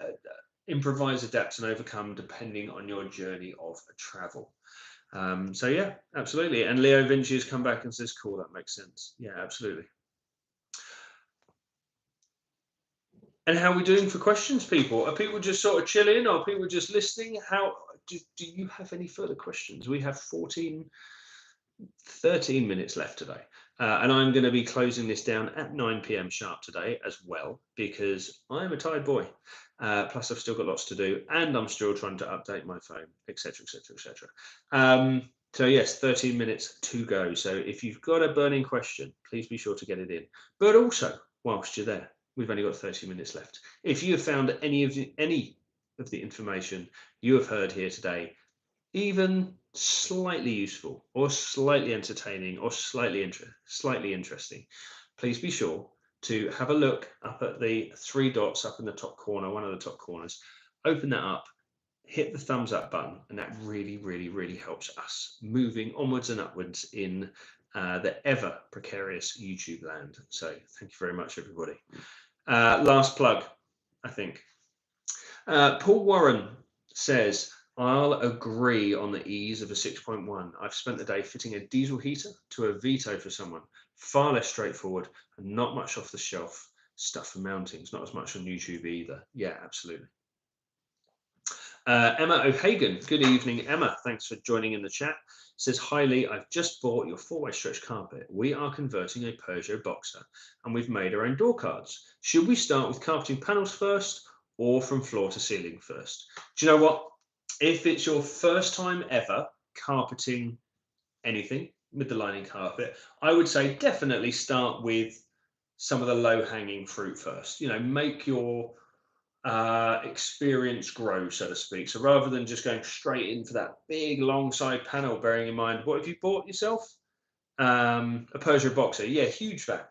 improvise, adapt, and overcome depending on your journey of travel. So yeah, absolutely. And Leo Vinci has come back and says, cool, that makes sense. Yeah, absolutely. And how are we doing for questions, people? Are people just sort of chilling, or are people just listening? How do you have any further questions? We have 13 minutes left today. And I'm going to be closing this down at 9 p.m. sharp today as well, because I'm a tired boy. Plus, I've still got lots to do, and I'm still trying to update my phone, etc., etc., etc. So yes, 13 minutes to go. So if you've got a burning question, please be sure to get it in. But also, whilst you're there, we've only got 30 minutes left. If you have found any of the information you have heard here today even slightly useful or slightly entertaining or slightly interesting, please be sure to have a look up at the 3 dots up in the top corner, one of the top corners. Open that up, hit the thumbs up button, and that really, really, really helps us moving onwards and upwards in the ever precarious YouTube land. So thank you very much, everybody. Last plug, I think. Paul Warren says, I'll agree on the ease of a 6.1. I've spent the day fitting a diesel heater to a Vito for someone. Far less straightforward and not much off the shelf stuff for mountings. Not as much on YouTube either. Yeah, absolutely. Emma O'Hagan. Good evening, Emma. Thanks for joining in the chat. Says, hi Leigh, I've just bought your 4-way stretch carpet. We are converting a Peugeot Boxer and we've made our own door cards. Should we start with carpeting panels first or from floor to ceiling first? Do you know what? If it's your first time ever carpeting anything with the lining carpet, I would say definitely start with some of the low-hanging fruit first. Make your experience grow, so to speak. So rather than just going straight in for that big long side panel, bearing in mind, what have you bought yourself? A Peugeot Boxer. Yeah, huge fan.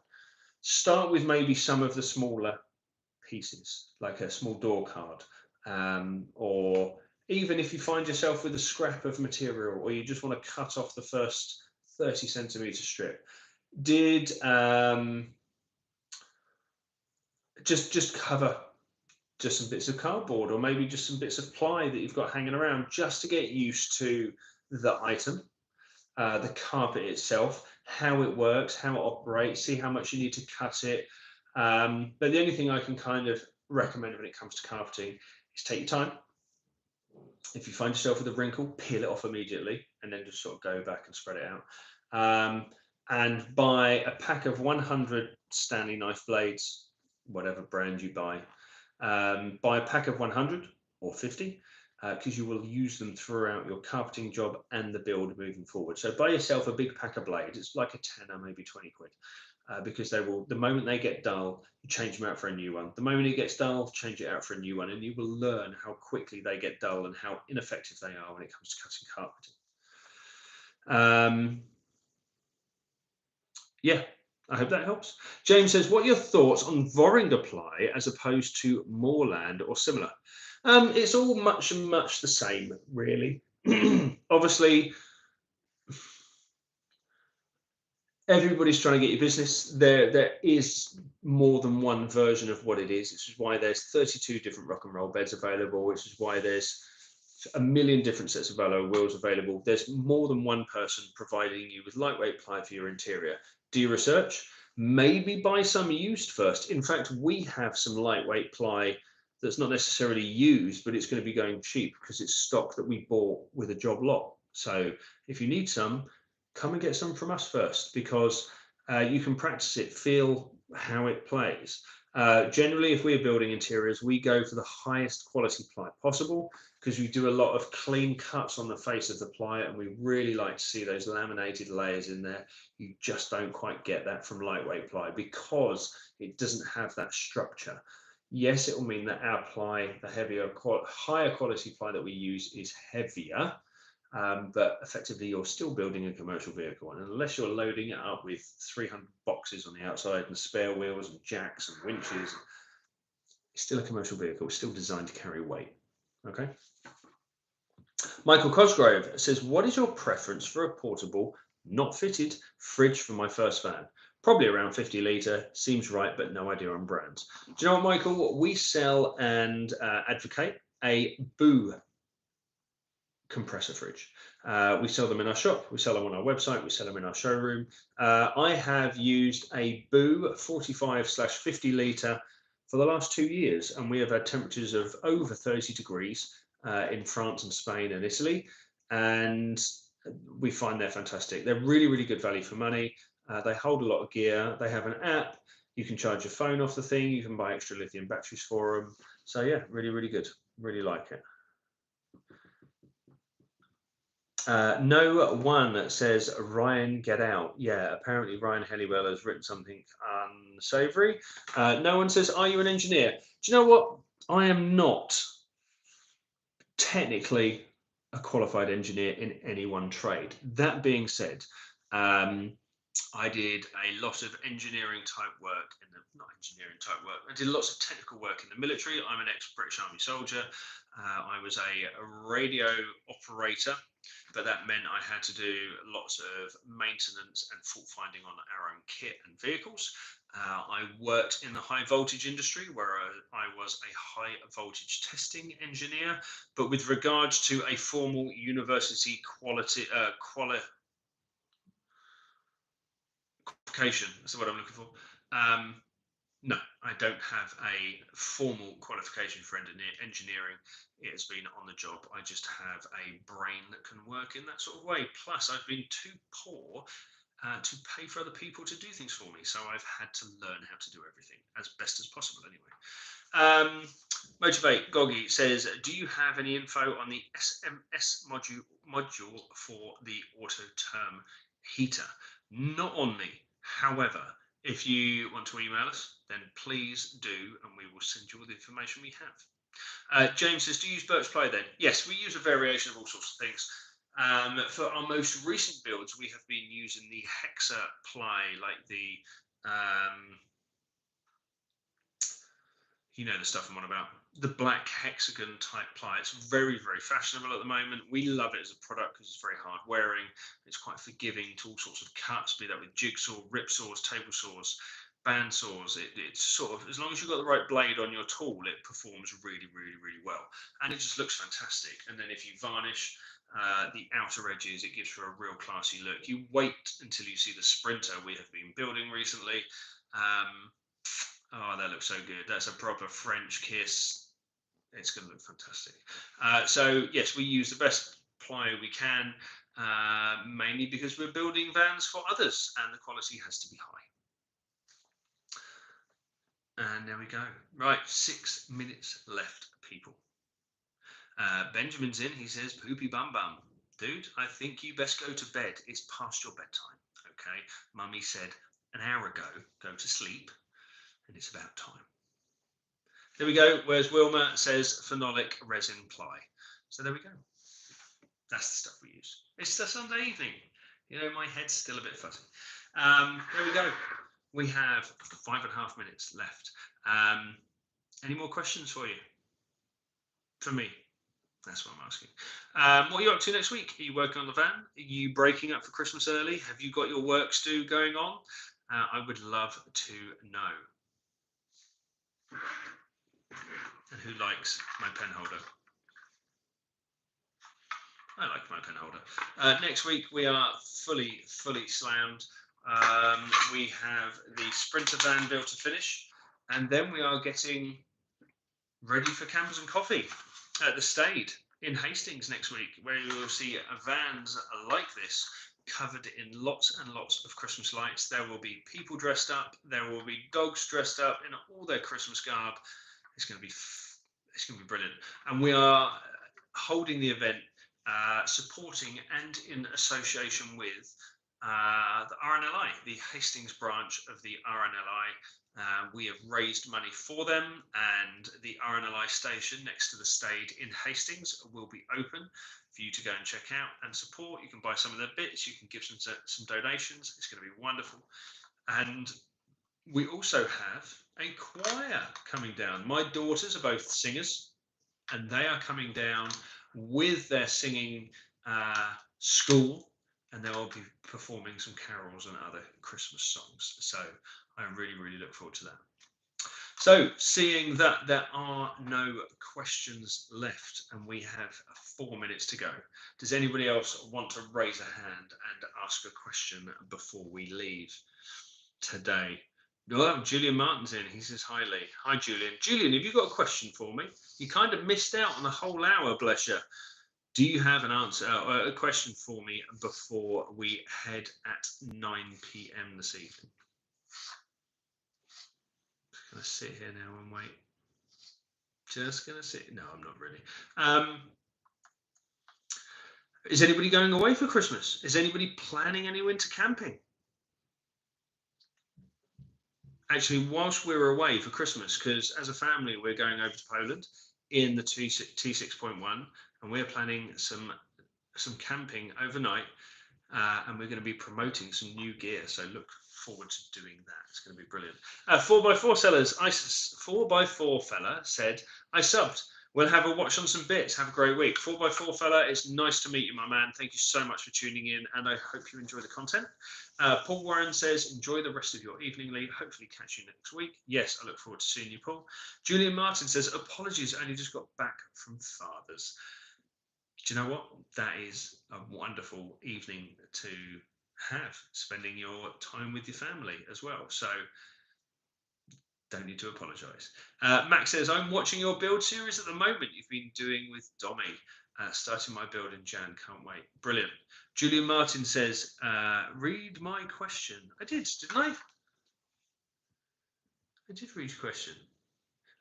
Start with maybe some of the smaller pieces, like a small door card, or even if you find yourself with a scrap of material, or you just want to cut off the first 30 centimeter strip, just cover just some bits of cardboard, or maybe just some bits of ply that you've got hanging around, just to get used to the item, the carpet itself, how it works, how it operates, see how much you need to cut it. But the only thing I can kind of recommend when it comes to carpeting is take your time. If you find yourself with a wrinkle, peel it off immediately and then just sort of go back and spread it out. And buy a pack of 100 Stanley knife blades, whatever brand you buy. Buy a pack of 100 or 50 because you will use them throughout your carpeting job and the build moving forward. So buy yourself a big pack of blades. It's like a tenner, maybe 20 quid. Because they will, the moment they get dull, you change them out for a new one. The moment it gets dull, change it out for a new one, and you will learn how quickly they get dull and how ineffective they are when it comes to cutting carpeting. Yeah, I hope that helps. James says, what are your thoughts on Vorringer ply as opposed to Moorland or similar? It's all much the same, really. Obviously, everybody's trying to get your business. There is more than one version of what it is. This is why there's 32 different rock and roll beds available, which is why there's a million different sets of alloy wheels available. There's more than one person providing you with lightweight ply for your interior. Do your research. Maybe buy some used first. In fact, we have some lightweight ply that's not necessarily used, but it's going to be going cheap because it's stock that we bought with a job lot. So if you need some, come and get some from us first, because you can practice it, feel how it plays. Generally, if we're building interiors, we go for the highest quality ply possible, because we do a lot of clean cuts on the face of the ply, and we really like to see those laminated layers in there. You just don't quite get that from lightweight ply because it doesn't have that structure. Yes, it will mean that our ply, the higher quality ply that we use, is heavier, but effectively you're still building a commercial vehicle, and unless you're loading it up with 300 boxes on the outside and spare wheels and jacks and winches, it's still a commercial vehicle. It's still designed to carry weight. Okay. Michael Cosgrove says, what is your preference for a portable, not fitted fridge for my first van? Probably around 50 litre, seems right, but no idea on brands. Do you know what, Michael? We sell and advocate a Boo compressor fridge. We sell them in our shop, we sell them on our website, we sell them in our showroom. I have used a Boo 45/50 litre for the last 2 years, and we have had temperatures of over 30 degrees in France and Spain and Italy, and we find they're fantastic. They're really, really good value for money. They hold a lot of gear. They have an app. You can charge your phone off the thing. You can buy extra lithium batteries for them. So yeah, really, really good. Really like it. No one says, Ryan, get out. Yeah, apparently Ryan Hellywell has written something unsavory. No one says, are you an engineer? Do you know what? I am not technically a qualified engineer in any one trade. That being said, I did a lot of engineering type work I did lots of technical work in the military. I'm an ex-British Army soldier. I was a radio operator, but that meant I had to do lots of maintenance and fault finding on our own kit and vehicles. I worked in the high voltage industry, where I was a high voltage testing engineer, but with regards to a formal university qualification, that's what I'm looking for. No, I don't have a formal qualification for engineering. It has been on the job. I just have a brain that can work in that sort of way. Plus, I've been too poor to pay for other people to do things for me. So I've had to learn how to do everything as best as possible anyway. Motivate Goggy says, do you have any info on the SMS module for the auto term heater? Not on me. However, if you want to email us, then please do, and we will send you all the information we have. James says, do you use birch ply then? Yes, we use a variation of all sorts of things. For our most recent builds, we have been using the hexa ply, like the, you know, the stuff I'm on about, the black hexagon type ply. It's very, very fashionable at the moment. We love it as a product because it's very hard wearing. It's quite forgiving to all sorts of cuts, be that with jigsaw, rip saws, table saws, band saws. It's sort of, as long as you've got the right blade on your tool, it performs really, really, really well. And it just looks fantastic. And then if you varnish the outer edges, it gives you a real classy look. You wait until you see the Sprinter we have been building recently. Oh, that looks so good. That's a proper French kiss. It's going to look fantastic. So yes, we use the best ply we can, mainly because we're building vans for others, and the quality has to be high. And there we go. Right, 6 minutes left, people. Benjamin's in. He says, poopy bum bum. Dude, I think you best go to bed. It's past your bedtime. Okay. Mummy said an hour ago, go to sleep, and it's about time. There we go. Whereas Wilma says phenolic resin ply. So there we go. That's the stuff we use. It's the Sunday evening. You know, my head's still a bit fuzzy. There we go. We have 5.5 minutes left. Any more questions for you? For me, that's what I'm asking. What are you up to next week? Are you working on the van? Are you breaking up for Christmas early? Have you got your work stew going on? I would love to know. And who likes my pen holder? I like my pen holder. Next week we are fully slammed. We have the Sprinter van built to finish, and then we are getting ready for Campers and Coffee at the Stade in Hastings next week, where you will see vans like this covered in lots and lots of Christmas lights. There will be people dressed up. There will be dogs dressed up in all their Christmas garb. It's going to be brilliant, and we are holding the event supporting and in association with the RNLI, the Hastings branch of the RNLI. We have raised money for them, and the RNLI station next to the Stade in Hastings will be open for you to go and check out and support. You can buy some of their bits, you can give some donations. It's going to be wonderful. And we also have a choir coming down. My daughters are both singers, and they are coming down with their singing school, and they will be performing some carols and other Christmas songs. So I really look forward to that. So seeing that there are no questions left and we have 4 minutes to go, does anybody else want to raise a hand and ask a question before we leave today? Oh, Julian Martin's in. He says, hi, Leigh. Hi, Julian. Julian, have you got a question for me? You kind of missed out on the whole hour, bless you. Do you have an answer, a question for me before we head at 9 p.m. this evening? Just going to sit here now and wait. Just going to sit. No, I'm not really. Is anybody going away for Christmas? Is anybody planning any winter camping? Actually, whilst we're away for Christmas, because as a family we're going over to Poland in the T6.1, and we're planning some camping overnight, and we're going to be promoting some new gear. So look forward to doing that. It's going to be brilliant. 4x4 sellers, 4x4 fella said, I subbed. We'll have a watch on some bits. Have a great week. 4x4 fella, it's nice to meet you, my man. Thank you so much for tuning in, and I hope you enjoy the content. Paul Warren says, enjoy the rest of your evening, Leigh. Hopefully catch you next week. Yes, I look forward to seeing you, Paul. Julian Martin says, apologies, only just got back from Father's. Do you know what? That is a wonderful evening to have, spending your time with your family as well. So don't need to apologise. Max says, I'm watching your build series at the moment you've been doing with Dommy. Starting my build in Jan. Can't wait. Brilliant. Julian Martin says, read my question. I did, didn't I? I did read your question.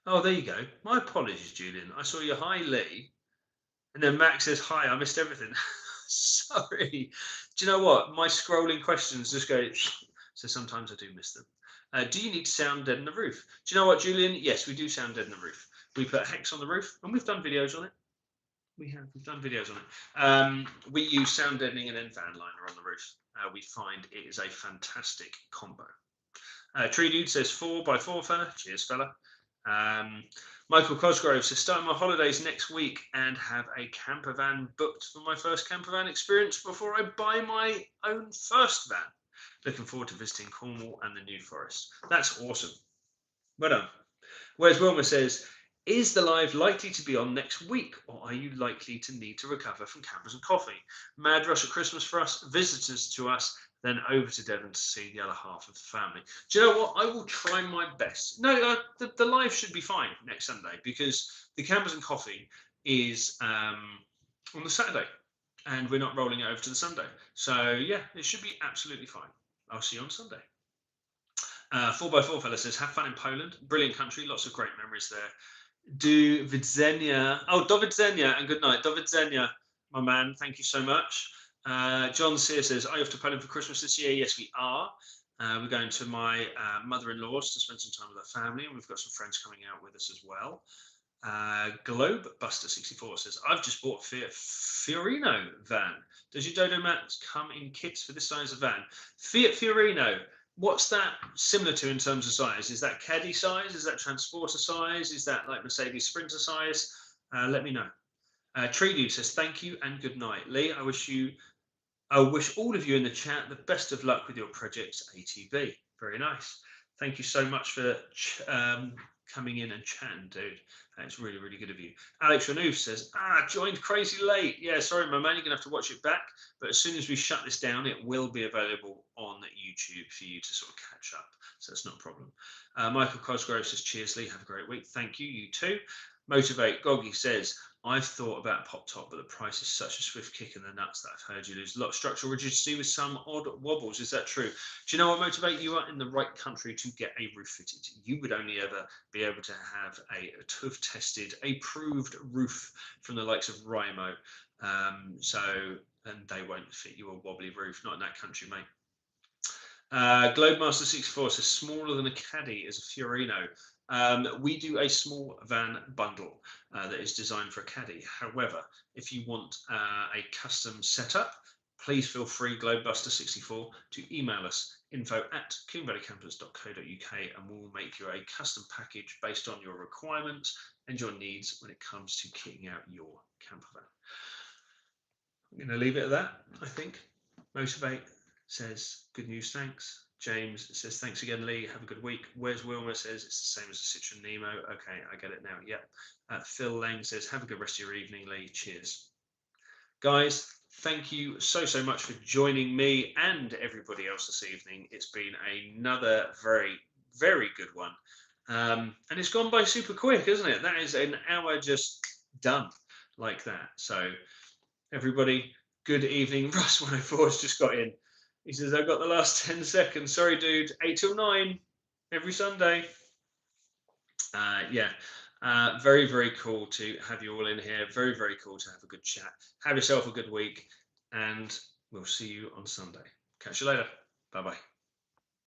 Oh, there you go. My apologies, Julian. I saw your hi, Leigh. And then Max says, hi, I missed everything. Sorry. Do you know what? My scrolling questions just go, so sometimes I do miss them. Do you need to sound dead in the roof? Do you know what, Julian? Yes, we do sound dead in the roof. We put hex on the roof, and we've done videos on it. We've done videos on it. We use sound deadening and then van liner on the roof. We find it is a fantastic combo. Tree Dude says 4x4 fella. Cheers, fella. Michael Cosgrove says, starting my holidays next week and have a camper van booked for my first camper van experience before I buy my own first van. Looking forward to visiting Cornwall and the New Forest. That's awesome. Well done. Whereas Wilma says, is the live likely to be on next week, or are you likely to need to recover from Campers and Coffee? Mad rush at Christmas for us, visitors to us, then over to Devon to see the other half of the family. Do you know what? I will try my best. No, the live should be fine next Sunday, because the Campers and Coffee is on the Saturday, and we're not rolling it over to the Sunday. So yeah, it should be absolutely fine. I'll see you on Sunday. 4x4 fella says, have fun in Poland. Brilliant country, lots of great memories there. Do Widzenia. Oh, do Widzenia, and good night. Do Widzenia, my man. Thank you so much. John Sear says, are you off to Poland for Christmas this year? Yes, we are. We're going to my mother-in-law's to spend some time with her family, and we've got some friends coming out with us as well. Globe Buster 64 says, I've just bought Fiorino van. Does your Dodo mat come in kits for this size of van? Fiat Fiorino. What's that similar to in terms of size? Is that caddy size? Is that transporter size? Is that like Mercedes Sprinter size? let me know. Tree Dude says, thank you and good night. Leigh, I wish all of you in the chat the best of luck with your projects, ATB. Very nice. Thank you so much for coming in and chatting, dude. That's really, really good of you. Alex Renouf says, joined crazy late. Yeah, sorry, my man, you're going to have to watch it back. But as soon as we shut this down, it will be available on YouTube for you to sort of catch up. So it's not a problem. Michael Cosgrove says, cheers, Leigh. Have a great week. Thank you. You too. Motivate Goggy says, I've thought about pop top, but the price is such a swift kick in the nuts that I've heard you lose a lot of structural rigidity with some odd wobbles. Is that true? Do you know what, Motivate? You are in the right country to get a roof fitted. You would only ever be able to have to have tested a proved roof from the likes of Rymo. And they won't fit you a wobbly roof, not in that country, mate. Globemaster 64 says smaller than a caddy is a Fiorino. We do a small van bundle that is designed for a caddy. However, if you want a custom setup, please feel free, Globebuster64, to email us info@combevalleycampers.co.uk and we'll make you a custom package based on your requirements and your needs when it comes to kitting out your camper van. I'm going to leave it at that, I think. Motivate says, good news, thanks. James says, thanks again, Leigh. Have a good week. Where's Wilma? Says, it's the same as the Citroen Nemo. Okay, I get it now. Yep. Phil Lang says, have a good rest of your evening, Leigh. Cheers. Guys, thank you so much for joining me and everybody else this evening. It's been another very, very good one. And it's gone by super quick, isn't it? That is an hour just done like that. So everybody, good evening. Russ104 has just got in. He says, I've got the last 10 seconds. Sorry, dude. 8 till 9 every Sunday. Yeah. Very, very cool to have you all in here. Very, very cool to have a good chat. Have yourself a good week, and we'll see you on Sunday. Catch you later. Bye-bye.